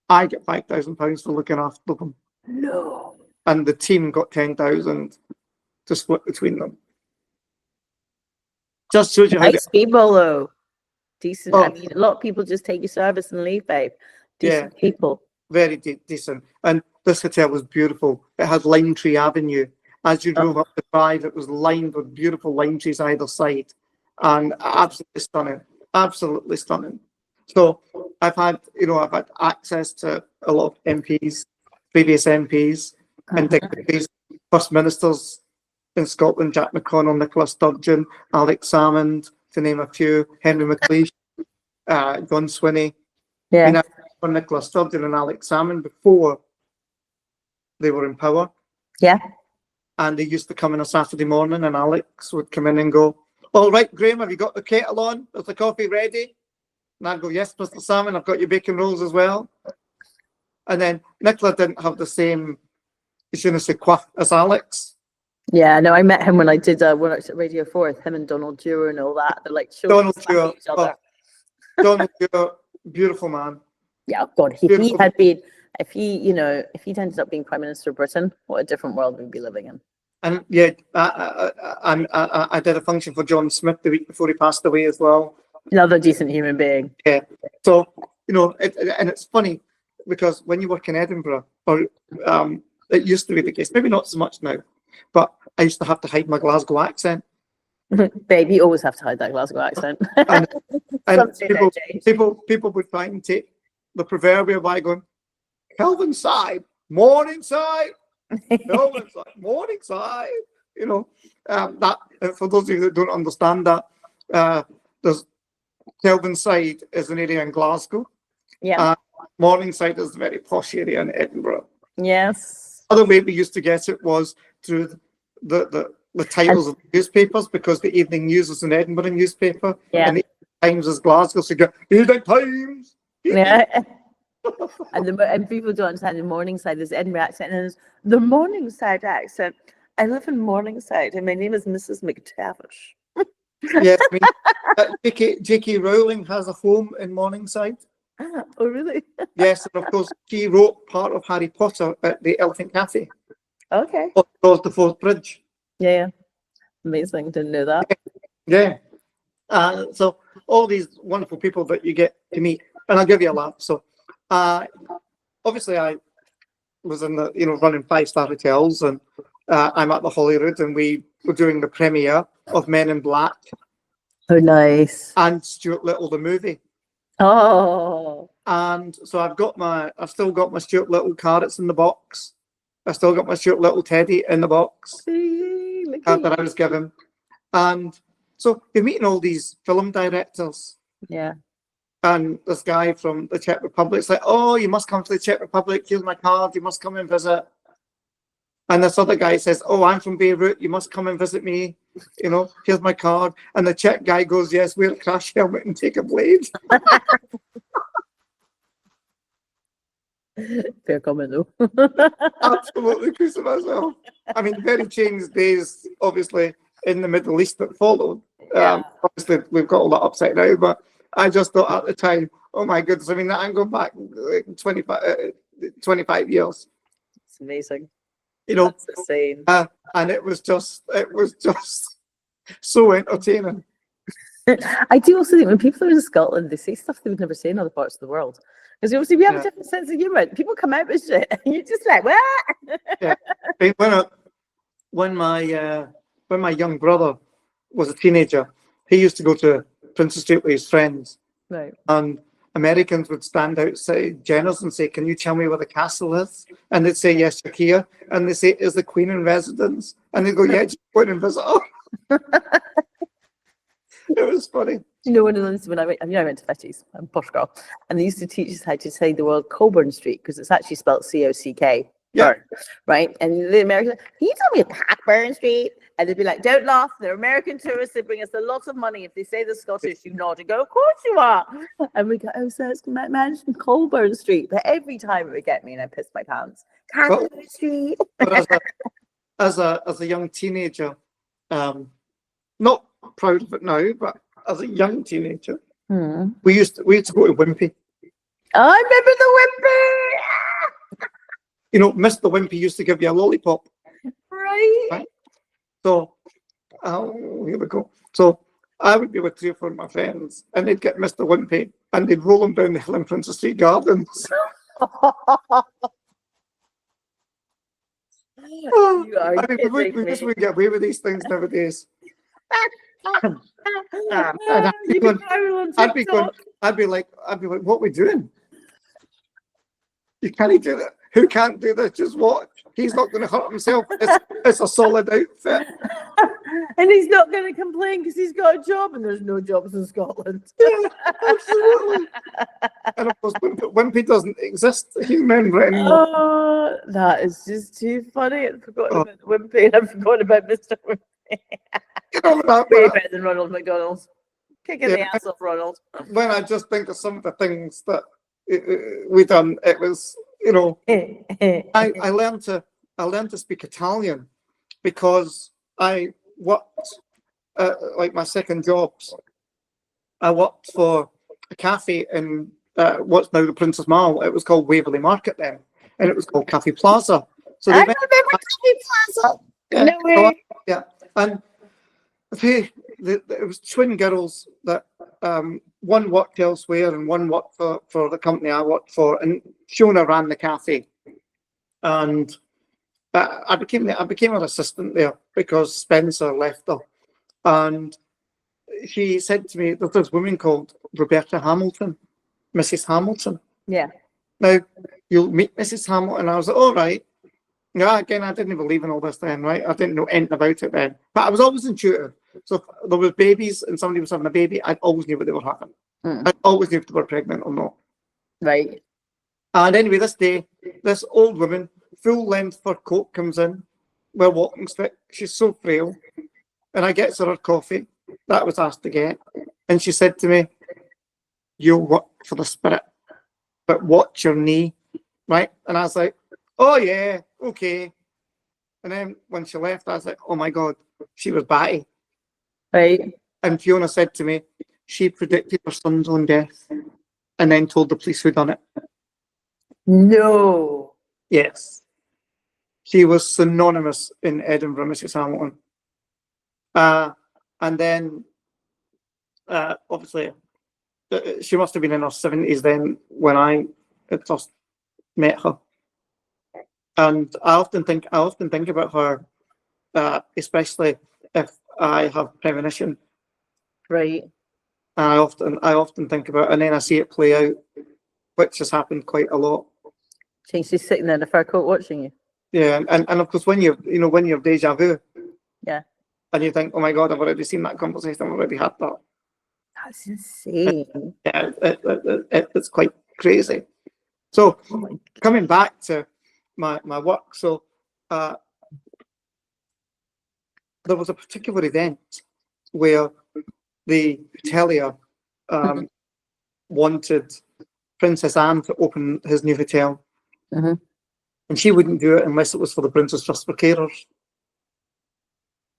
I get £5,000 for looking after them, No. and the team got 10,000 to split between them. Just shows you how. Nice people though. Decent. I Oh. mean, a lot of people just take your service and leave, babe. Decent people. Very decent. And this hotel was beautiful. It had Lime Tree Avenue. As you drove up the drive, it was lined with beautiful lime trees either side, and absolutely stunning. Absolutely stunning. So I've had access to a lot of MPs, previous MPs, and dignitaries, First Ministers in Scotland: Jack McConnell, Nicola Sturgeon, Alex Salmond, to name a few, Henry McLeish, John Swinney. Yeah. I mean, for Nicola Sturgeon and Alex Salmond before they were in power. Yeah. And they used to come on a Saturday morning, and Alex would come in and go, "All right, Graham, have you got the kettle on? Is the coffee ready?" And I'd go, "Yes, Mr. Salmond, I've got your bacon rolls as well." And then Nicola didn't have the same je ne sais quoi as Alex. Yeah, no, I met him when I did when I was at Radio 4 with him and Donald Dewar and all that. They're like Donald slapping Dewar, each other. Donald Dewar, beautiful man. Yeah, God, if he Beautiful. had been, if he'd ended up being Prime Minister of Britain, what a different world we'd be living in. And yeah, I did a function for John Smith the week before he passed away as well. Another decent human being. Yeah. So, and it's funny because when you work in Edinburgh, or it used to be the case, maybe not so much now, but I used to have to hide my Glasgow accent. Babe, you always have to hide that Glasgow accent. And Something that changed. people would try and take the proverbial by going, "Kelvinside, Morningside, Kelvinside, Morningside." That for those of you that don't understand that, there's Kelvinside is an area in Glasgow. Yeah. Morningside is a very posh area in Edinburgh. Yes. Other way we used to get it was through the titles of the newspapers, because the Evening News was an Edinburgh newspaper, Yeah. and the Times is Glasgow, so you go, "Evening Times." Yeah. and people don't understand the Morningside, there's Edinburgh accent, and there's the Morningside accent. I live in Morningside, and my name is Mrs. McTavish. Yes, I mean, J.K. Rowling has a home in Morningside. Oh, really? Yes, and of course, she wrote part of Harry Potter at the Elephant Cafe, Okay. across the Forth Bridge. Yeah. Amazing. Didn't know that. Yeah. So all these wonderful people that you get to meet, and I'll give you a laugh. So, obviously, I was in the running 5-star hotels, and I'm at the Holyrood, and we were doing the premiere of Men in Black Oh, nice. and Stuart Little the movie. Oh, And so I've still got my Stuart Little carrots in the box. I've still got my Stuart Little teddy in the box see, look that at I was given. And so you're meeting all these film directors. you. Yeah. And this guy from the Czech Republic's like, oh, you must come to the Czech Republic. Here's my card. You must come and visit. And this other guy says, oh, I'm from Beirut. You must come and visit me. You know, here's my card. And the Czech guy goes, yes, wear a crash helmet and take a blade. Fair comment though. Absolutely piece of myself. I mean, very changed days, obviously, in the Middle East that followed. Yeah. Obviously, we've got all that upside now, but I just thought at the time, oh my goodness, I mean, I'm going back like 25 years, It's amazing. you know, That's insane. and it was just so entertaining. I do also think when people are in Scotland, they say stuff they would never say in other parts of the world. Because obviously we have a Yeah. different sense of humour. People come out with shit and you're just like, what? I mean, when my young brother was a teenager, he used to go to Princess Street with his friends, Right. and Americans would stand outside Jenner's and say, "Can you tell me where the castle is?" And they'd say, "Yes, you're here." And they say, "Is the Queen in residence?" And they go, "Yeah, just go in and visit her." It was funny. You know, when I went to Fetties, I'm a posh girl, and they used to teach us how to say the word Cockburn Street because it's actually spelled C-O-C-K. Yeah. Right? And the Americans, can you tell me Cockburn Street? And they'd be like, don't laugh. They're American tourists. They bring us a lot of money. If they say the Scottish, you nod and go, of course you are. And we go, oh, so it's mentioned Colburn Street. But every time it would get me and I pissed my pants. Cockburn Street. But as a young teenager, not proud of it now, but as a young teenager, we used to go to Wimpy. I remember the Wimpy. You know, Mr. Wimpy used to give you a lollipop. Right. So, here we go. So I would be with 3 or 4 of my friends, and they'd get Mr. Wimpy, and they'd roll him down the hill in Princess Street Gardens. You are I mean, we kidding just me. wouldn't get away with these things nowadays. And You can viral on I'd be going, TikTok. I'd be like, what are we doing? You can't do that. Who can't do this? Just watch. He's not going to hurt himself. It's a solid outfit. And he's not going to complain because he's got a job and there's no jobs in Scotland. Yeah, absolutely. And of course, Wimpy doesn't exist. You remember it anymore. Oh, that is just too funny. I've forgotten Oh. about Wimpy and I've forgotten about Mr. Wimpy. You know that, Way but better than Ronald McDonald. Kicking the Yeah. ass off Ronald. when I just think of some of the things that we done, it was, you know, I learned to speak Italian because I worked like my second jobs. I worked for a cafe in what's now the Princess Mall. It was called Waverley Market then, and it was called Cafe Plaza. So I they remember Cafe Plaza. yeah, No way. yeah, and it was twin girls that one worked elsewhere and one worked for the company I worked for, and Shona ran the cafe, and I became her assistant there because Spencer left her, and she said to me, "There's this woman called Roberta Hamilton, Mrs. Hamilton. Yeah. Now you'll meet Mrs. Hamilton." I was like, "All right." Yeah, again, I didn't believe in all this then, right? I didn't know anything about it then, but I was always intuitive. So if there was babies and somebody was having a baby, I always knew what they were having. Mm. I always knew if they were pregnant or not. Right. And anyway, this day, this old woman, full length fur coat, comes in. We're walking stick. She's so frail. And I get her coffee that I was asked to get. And she said to me, "You'll work for the spirit, but watch your knee." Right? And I was like, "Oh yeah, okay." And then when she left, I was like, "Oh my God, she was batty." Right. And Fiona said to me, she predicted her son's own death and then told the police who done it. No. Yes. She was synonymous in Edinburgh, Mrs. Hamilton. And then, obviously, she must have been in her 70s then when I had first met her. And I often think about her, especially if I have premonition. Right. I often think about it, and then I see it play out, which has happened quite a lot. She's just sitting there in a fur coat watching you. Yeah, and of course when when you have deja vu, Yeah. and you think, oh my God, I've already seen that conversation, I've already had that. That's insane. Yeah, it's quite crazy. So Oh my coming back to my work, so there was a particular event where the hotelier wanted Princess Anne to open his new hotel, Mhm. and she wouldn't do it unless it was for the Princess Trust for Carers.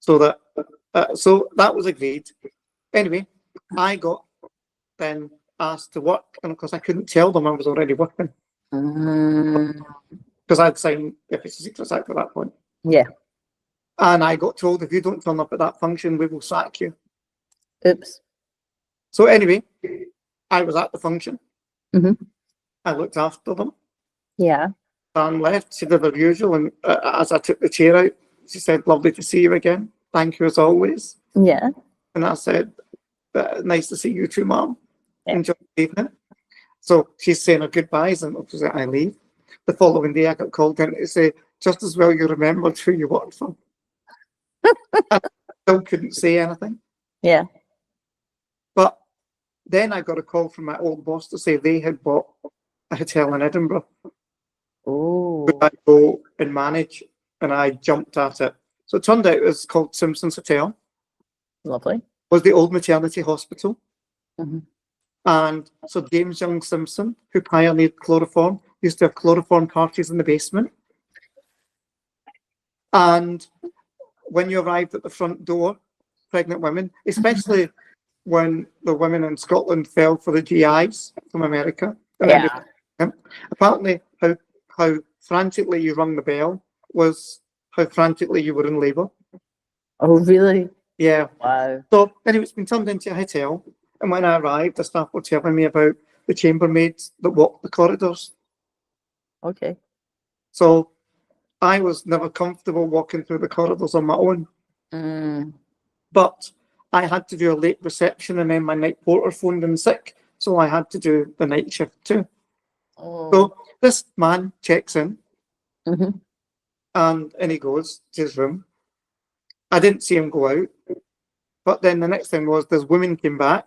So that was agreed. Anyway, I got then asked to work, and of course I couldn't tell them I was already working because I'd signed the Official Secrets Act at that point. Yeah. And I got told, if you don't turn up at that function, we will sack you. Oops. So anyway, I was at the function. Mhm. I looked after them. Yeah. Anne left. She did her usual, and as I took the chair out, she said, "Lovely to see you again. Thank you as always." Yeah. And I said, "Nice to see you too, Mum. Yeah. Enjoy the evening." So she's saying her goodbyes, and I leave. The following day, I got called in to say, "Just as well you remembered who you worked for." I still couldn't say anything. Yeah. But then I got a call from my old boss to say they had bought a hotel in Edinburgh. Oh. I go and manage, and I jumped at it. So it turned out it was called Simpson's Hotel. Lovely. It was the old maternity hospital. Mhm. And so James Young Simpson, who pioneered chloroform, used to have chloroform parties in the basement. And when you arrived at the front door, pregnant women, especially when the women in Scotland fell for the GIs from America. And Yeah. apparently, how frantically you rung the bell was how frantically you were in labour. Oh, really? Yeah. Wow. So anyway, it's been turned into a hotel. And when I arrived, the staff were telling me about the chambermaids that walked the corridors. Okay. So I was never comfortable walking through the corridors on my own. But I had to do a late reception, and then my night porter phoned in sick. So I had to do the night shift too. Oh. So this man checks in, Mhm. and he goes to his room. I didn't see him go out. But then the next thing was this woman came back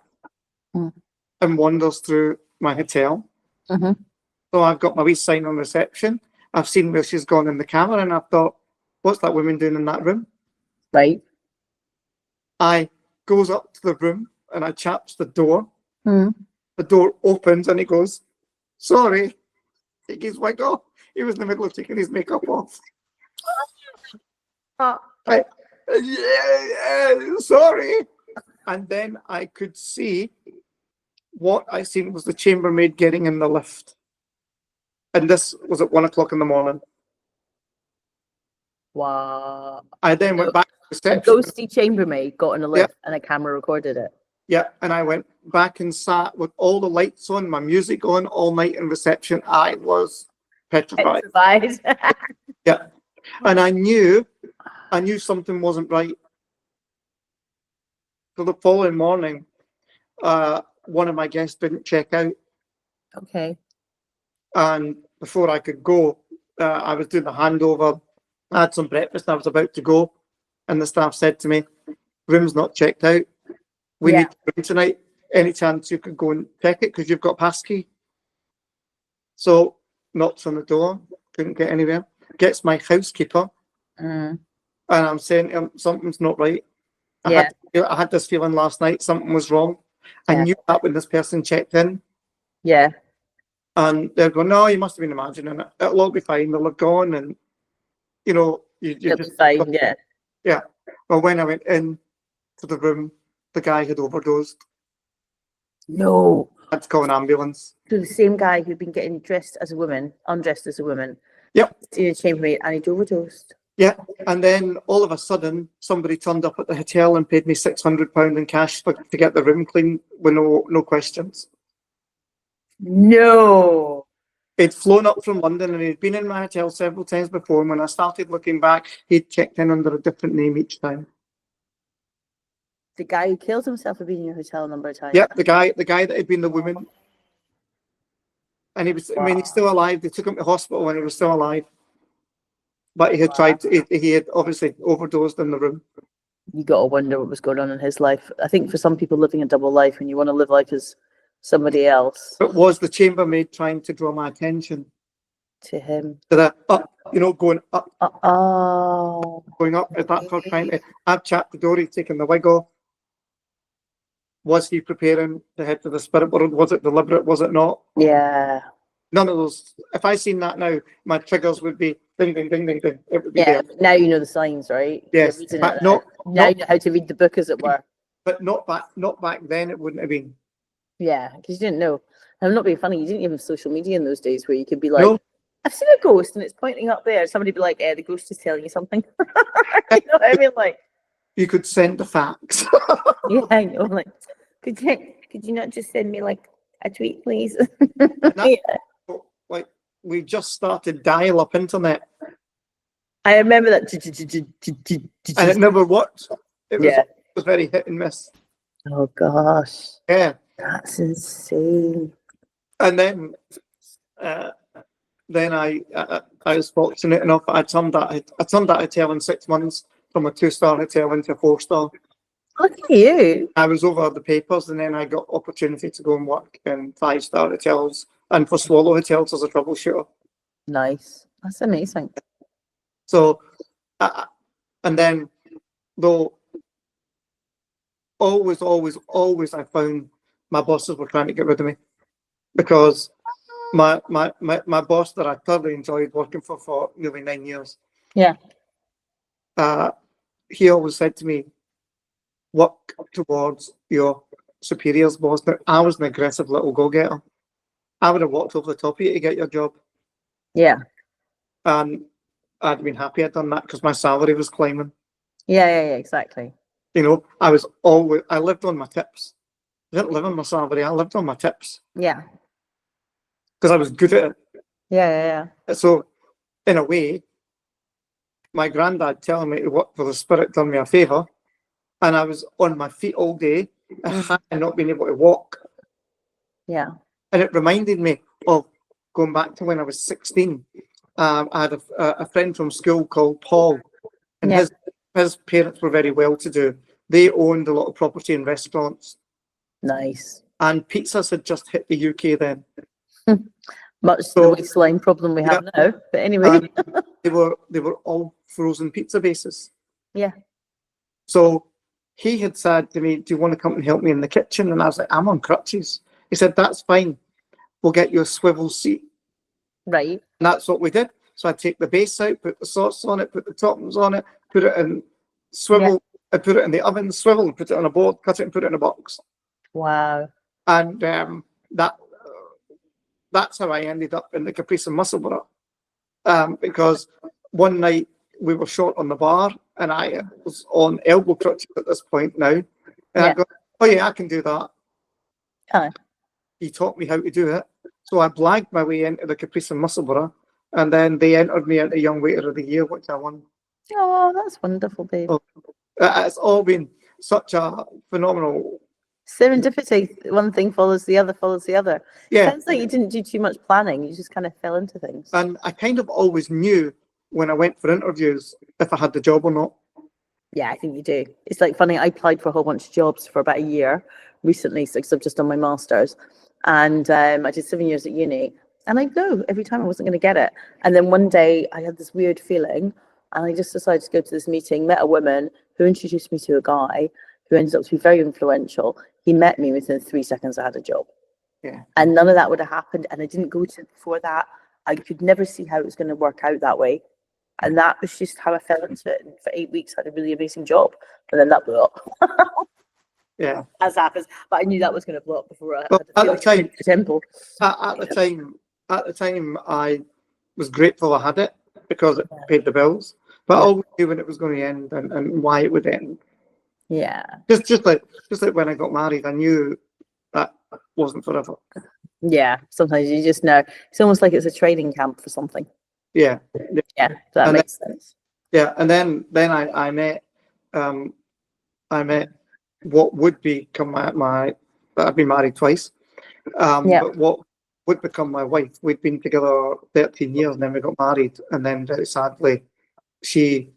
and wanders through my hotel. Mhm. So I've got my wee sign on reception. I've seen where she's gone in the camera, and I thought, what's that woman doing in that room? Right. I goes up to the room and I chaps the door. Mm. The door opens and he goes, "Sorry." Take his wig off. He was in the middle of taking his makeup off. Sorry. And then I could see what I seen was the chambermaid getting in the lift. And this was at 1 o'clock in the morning. Wow. I then went back to A reception. ghosty chambermaid got in a lift and a camera recorded it. Yeah, and I went back and sat with all the lights on, my music on all night in reception. I was petrified. Yeah. And I knew something wasn't right. So the following morning, one of my guests didn't check out. Okay. And before I could go, I was doing the handover. I had some breakfast and I was about to go. And the staff said to me, "Room's not checked out. We need the room tonight. Any chance you could go and check it because you've got passkey?" So knocks on the door, couldn't get anywhere. Gets my housekeeper, and I'm saying to him, something's not right. I had this feeling last night, something was wrong. I knew that when this person checked in. Yeah. And they're going, "No, you must have been imagining it. It'll all be fine. They'll have gone." And, you know, you just. Fine, yeah. Yeah. Well, when I went in to the room, the guy had overdosed. No. I had to call an ambulance. So the same guy who'd been getting dressed as a woman, undressed as a woman. Yep. In a chambermaid, and he'd overdosed. Yeah. And then all of a sudden, somebody turned up at the hotel and paid me £600 in cash to get the room clean with no questions. No. He'd flown up from London and he'd been in my hotel several times before. And when I started looking back, he'd checked in under a different name each time. The guy who killed himself had been in your hotel a number of times. Yep, the guy that had been the woman. And he was, I mean, he's still alive. They took him to hospital when he was still alive. But he had he had obviously overdosed in the room. You got to wonder what was going on in his life. I think for some people living a double life, when you want to live life as somebody else, But was the chambermaid trying to draw my attention to him. to that up, going up, Oh, going up? Is that her trying to have chat to Dory, taking the wig off? Was he preparing to head to the spirit world? Was it deliberate? Was it not? yeah. None of those. If I seen that now, my triggers would be ding, ding, ding, ding, ding. It would be Yeah, there. now you know the signs, right? Yes, You're reading but it not, now you know how to read the book, as it were. but not back then. It wouldn't have been. Yeah, because you didn't know. I'm not being funny. You didn't even have social media in those days where you could be like, No. I've seen a ghost and it's pointing up there. Somebody be like, the ghost is telling you something. You know what I mean? Like, You could send the fax. yeah, I know. Like, could you not just send me like a tweet, please? Yeah. Like, we just started dial-up internet, I remember that. and it never worked. It was, Yeah. it was very hit and miss. Oh gosh, Yeah. that's insane. And then I was fortunate enough. I turned that hotel in 6 months from a 2-star hotel into a 4-star. Look at you. I was over the papers, and then I got opportunity to go and work in 5-star hotels and for Swallow Hotels as a troubleshooter. Nice. That's amazing. So, and then though, always I found my bosses were trying to get rid of me, because my boss that I thoroughly enjoyed working for nearly 9 years. Yeah. He always said to me, work towards your superiors, boss. Now, I was an aggressive little go-getter. I would have walked over the top of you to get your job. Yeah. And I'd been happy I'd done that because my salary was climbing. Yeah, exactly. I lived on my tips. I didn't live on my salary, I lived on my tips Yeah. because I was good at it. Yeah. So, in a way, my granddad telling me to work for the spirit done me a favour, and I was on my feet all day and not being able to walk. Yeah. And it reminded me of going back to when I was 16. I had a friend from school called Paul, and Yeah. his parents were very well to do. They owned a lot of property and restaurants, Nice. and pizzas had just hit the UK then. Much So- the waistline problem we have now. But anyway. And they were all frozen pizza bases. Yeah. So he had said to me, "Do you want to come and help me in the kitchen?" And I was like, "I'm on crutches." He said, "That's fine. We'll get you a swivel seat." Right. And that's what we did. So I take the base out, put the sauce on it, put the toppings on it, put it in swivel, I put it in the oven, swivel, and put it on a board, cut it and put it in a box. Wow. And that's how I ended up in the Caprice in Musselburgh. Because one night we were short on the bar, and I was on elbow crutches at this point now. And I Yeah. go, "Oh yeah, I can do that." Aye. He taught me how to do it. So I blagged my way into the Caprice in Musselburgh, and then they entered me into Young Waiter of the Year, which I won. Oh, that's wonderful, babe. Oh. It's all been such a phenomenal. Serendipity. One thing follows the other, follows the other. Yeah. Sounds like you didn't do too much planning. You just kind of fell into things. And I kind of always knew when I went for interviews if I had the job or not. Yeah, I think you do. It's like funny. I applied for a whole bunch of jobs for about a year recently, because I've just done my master's, and I did 7 years at uni. And I know every time I wasn't going to get it. And then one day I had this weird feeling, and I just decided to go to this meeting. Met a woman who introduced me to a guy who ended up to be very influential. He met me within 3 seconds. I had a job. Yeah. And none of that would have happened. And I didn't go to it before that. I could never see how it was going to work out that way. And that was just how I fell into it. And for 8 weeks, I had a really amazing job. And then that blew up. Yeah. As happens. But I knew that was going to blow up before I Well, had to at the time- the temple. At the time, I was grateful I had it because it paid the bills. But I Yeah. always knew when it was going to end and why it would end. Yeah. Just like when I got married, I knew that wasn't forever. Yeah. Sometimes you just know. It's almost like it's a training camp for something. Yeah. Yeah. That And makes sense. Yeah. And then I met what would become my I've been married twice. Yeah. But what would become my wife, we'd been together 13 years and then we got married. And then very sadly, she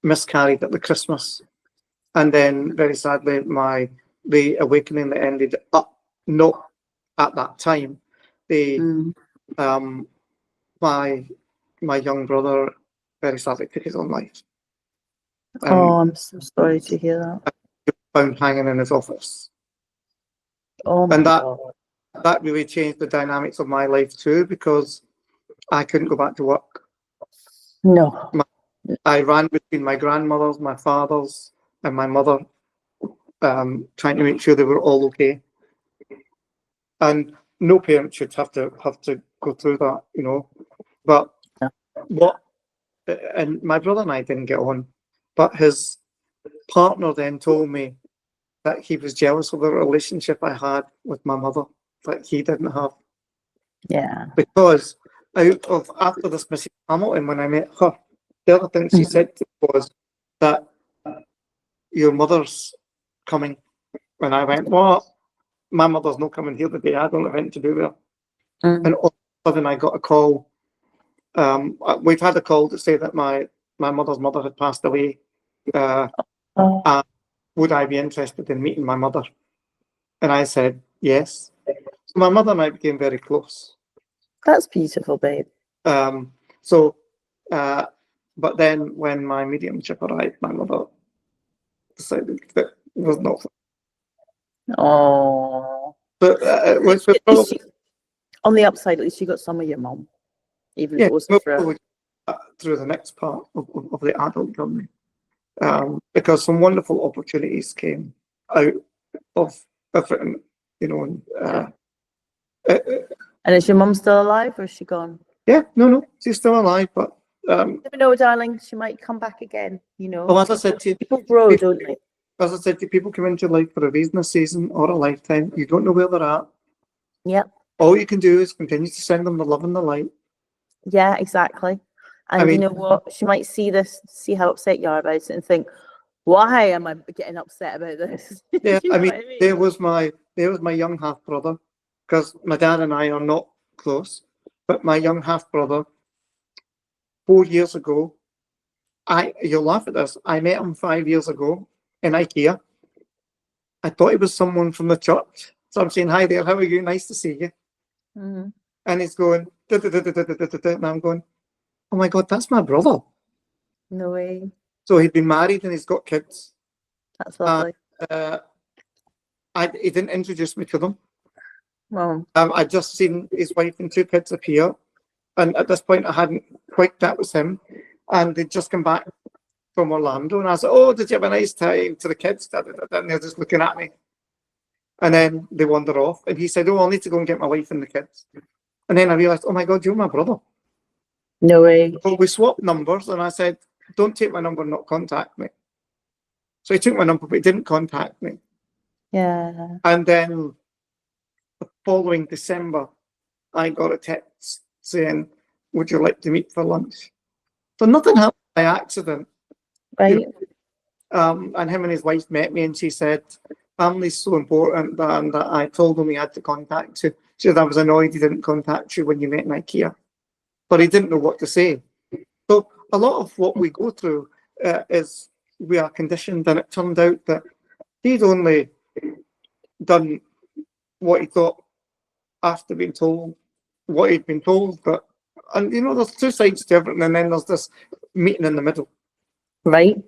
miscarried at the Christmas. And then very sadly, the awakening that ended up not at that time. Mm. My young brother very sadly took his own life. Oh, I'm so sorry to hear that. Found hanging in his office. Oh my And God. that really changed the dynamics of my life too, because I couldn't go back to work. No. I ran between my grandmother's, my father's, and my mother, trying to make sure they were all okay. And no parent should have to go through that, you know. But Yeah. and my brother and I didn't get on, but his partner then told me that he was jealous of the relationship I had with my mother that he didn't have. Yeah. Because after this Mrs. Hamilton, when I met her, the other thing she said to me was that your mother's coming. And I went, well, my mother's not coming here today. I don't have anything to do with her. And all of a sudden I got a call. We've had a call to say that my mother's mother had passed away. And would I be interested in meeting my mother? And I said, yes. So my mother and I became very close. That's beautiful, babe. But then when my mediumship arrived, my mother decided that it was not. Oh. But On the upside, at least you got some of your mum, even if yeah, it wasn't for through the next part of the adult journey, because some wonderful opportunities came out of everything, you know. And is your mum still alive or is she gone? Yeah, no, she's still alive, but never know, darling. She might come back again. You know. well, as I said to you, people grow, don't they? as I said to you, people come into your life for a reason, a season, or a lifetime. You don't know where they're at. Yep. All you can do is continue to send them the love and the light. Yeah, exactly. And you know what? She might see this, see how upset you are about it, and think, "Why am I getting upset about this?" Yeah, You know what I mean? there was my young half brother, because my dad and I are not close, but my young half brother, 4 years ago, you'll laugh at this. I met him 5 years ago in IKEA. I thought he was someone from the church, so I'm saying, "Hi there, how are you? Nice to see you." And he's going, and I'm going, "Oh my God, that's my brother." No way. So he'd been married and he's got kids. That's lovely. He didn't introduce me to them. Well, I'd just seen his wife and 2 kids appear, and at this point I hadn't quite that was him, and they'd just come back from Orlando, and I said, "Oh, did you have a nice time?" to the kids, and they're just looking at me, and then they wander off, and he said, "Oh, I'll need to go and get my wife and the kids," and then I realized, oh my God, you're my brother. No way. So we swapped numbers, and I said, "Don't take my number, not contact me." So he took my number, but he didn't contact me. Yeah. And then the following December, I got a text saying, "Would you like to meet for lunch?" So nothing happened by accident. Right. You know, and him and his wife met me, and she said, "Family's so important," and I told him he had to contact you. She said, "I was annoyed he didn't contact you when you met in IKEA," but he didn't know what to say. So a lot of what we go through is we are conditioned, and it turned out that he'd only done what he thought after being told what he'd been told. But, and you know, there's 2 sides to everything, and then there's this meeting in the middle. Right.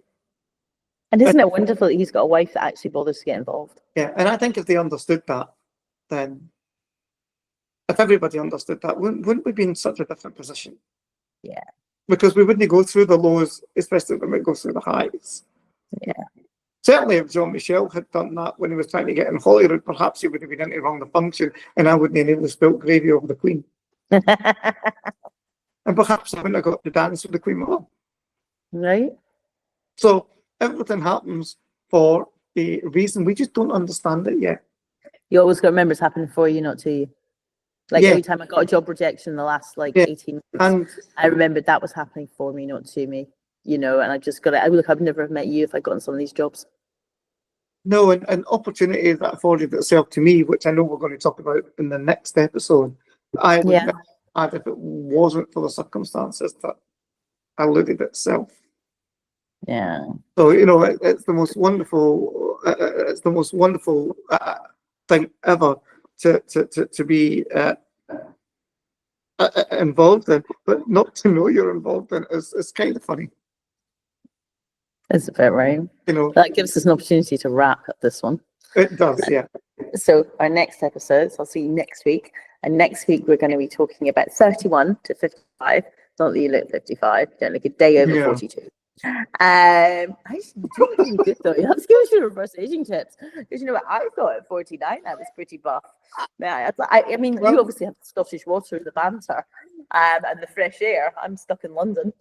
And isn't it wonderful that he's got a wife that actually bothers to get involved? Yeah, and I think if they understood that, then if everybody understood that, wouldn't we be in such a different position? Yeah. Because we wouldn't go through the lows, especially when we go through the highs. Yeah. Certainly, if Jean-Michel had done that when he was trying to get in Holyrood, perhaps he would have been into wrong the function, and I wouldn't have been able to spilt gravy over the Queen. And perhaps I wouldn't have got to dance with the Queen Mother. Right. So everything happens for a reason. We just don't understand it yet. You always got to remember it's happening for you, not to you. Like Yeah. every time I got a job rejection in the last 18 months, And I remembered that was happening for me, not to me. You know, and I just got to, look, I would never have met you if I'd gotten some of these jobs. No, an opportunity that afforded itself to me, which I know we're going to talk about in the next episode. I would Yeah. never have had if it wasn't for the circumstances that alluded itself. Yeah. So it's the most wonderful. It's the most wonderful thing ever to be involved in, but not to know you're involved in is kind of funny. That's a bit right. You know, That gives us an opportunity to wrap up this one. it does. Yeah. So our next episodes, I'll see you next week. And next week we're going to be talking about 31 to 55. Not that you look 55, you don't look a day over Yeah. 42. Actually, you're doing good though. You have to give us your reverse aging tips. Because you know what, I thought at 49 I was pretty buff. Yeah, I mean, you obviously have the Scottish water, the banter, and the fresh air. I'm stuck in London.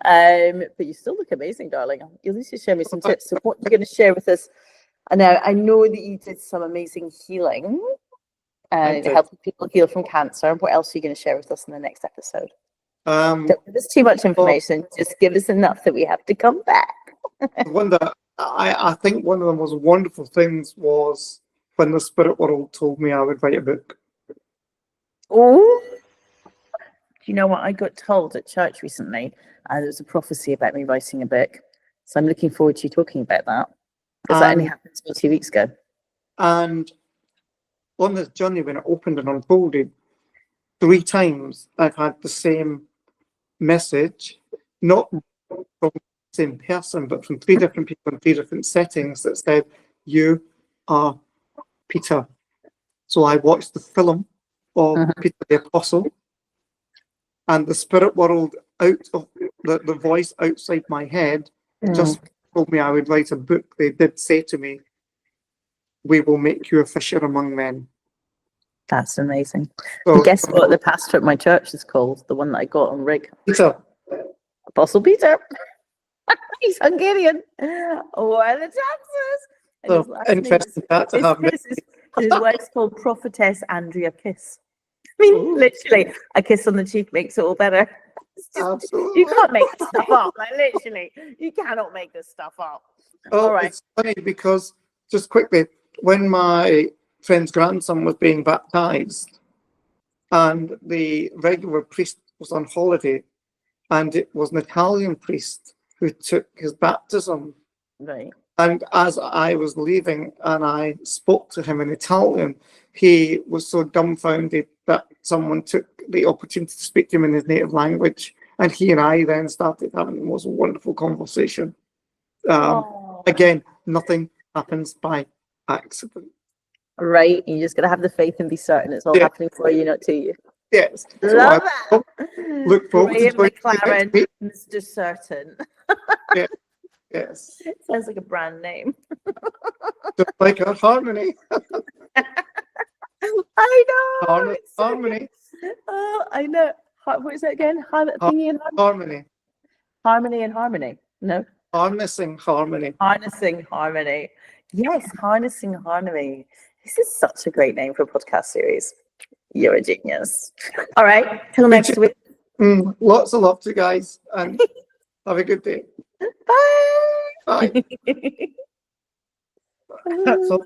But you still look amazing, darling. You'll need to share me some tips. So what you're going to share with us? And now I know that you did some amazing healing helping people heal from cancer. What else are you going to share with us in the next episode? Don't give us too much information. Just give us enough that we have to come back. I think one of the most wonderful things was when the spirit world told me I would write a book. Oh, do you know what I got told at church recently? There was a prophecy about me writing a book. So I'm looking forward to you talking about that. Because that only happened to me 2 weeks ago. And on this journey, when it opened and unfolded, 3 times I've had the same message, not from the same person, but from 3 different people in 3 different settings that said, "You are Peter." So I watched the film of Peter the Apostle, and the spirit world out of the voice outside my head just told me I would write a book. They did say to me, "We will make you a fisher among men." That's amazing. So, And guess what the pastor at my church is called? The one that I got on Rig. Peter, Apostle Peter. He's Hungarian. What are the chances? And so his last name interesting that to have. his wife's called Prophetess Andrea Kiss. I mean, literally, a kiss on the cheek makes it all better. It's just, Absolutely. you can't make this stuff up. Like, literally, you cannot make this stuff up. Oh, All right. it's funny because, just quickly, when my friend's grandson was being baptized and the regular priest was on holiday, and it was an Italian priest who took his baptism. Right. And as I was leaving and I spoke to him in Italian, he was so dumbfounded that someone took the opportunity to speak to him in his native language. And he and I then started having the most wonderful conversation. Again, nothing happens by accident. Right. You just got to have the faith and be certain it's all happening for you, not to you. Yes. Love that. Look forward Graham to McLaren, Mr. Certain. Yes. Sounds like a brand name. Just like a harmony. I know. Harmony. Oh, I know. What is that again? Thingy and Harmony. harmony and harmony. No. Harnessing harmony. Harnessing harmony. Yes, harnessing harmony. This is such a great name for a podcast series. You're a genius. All right. Till next week. Lots of love to you guys, and have a good day. Bye. Bye. That's all.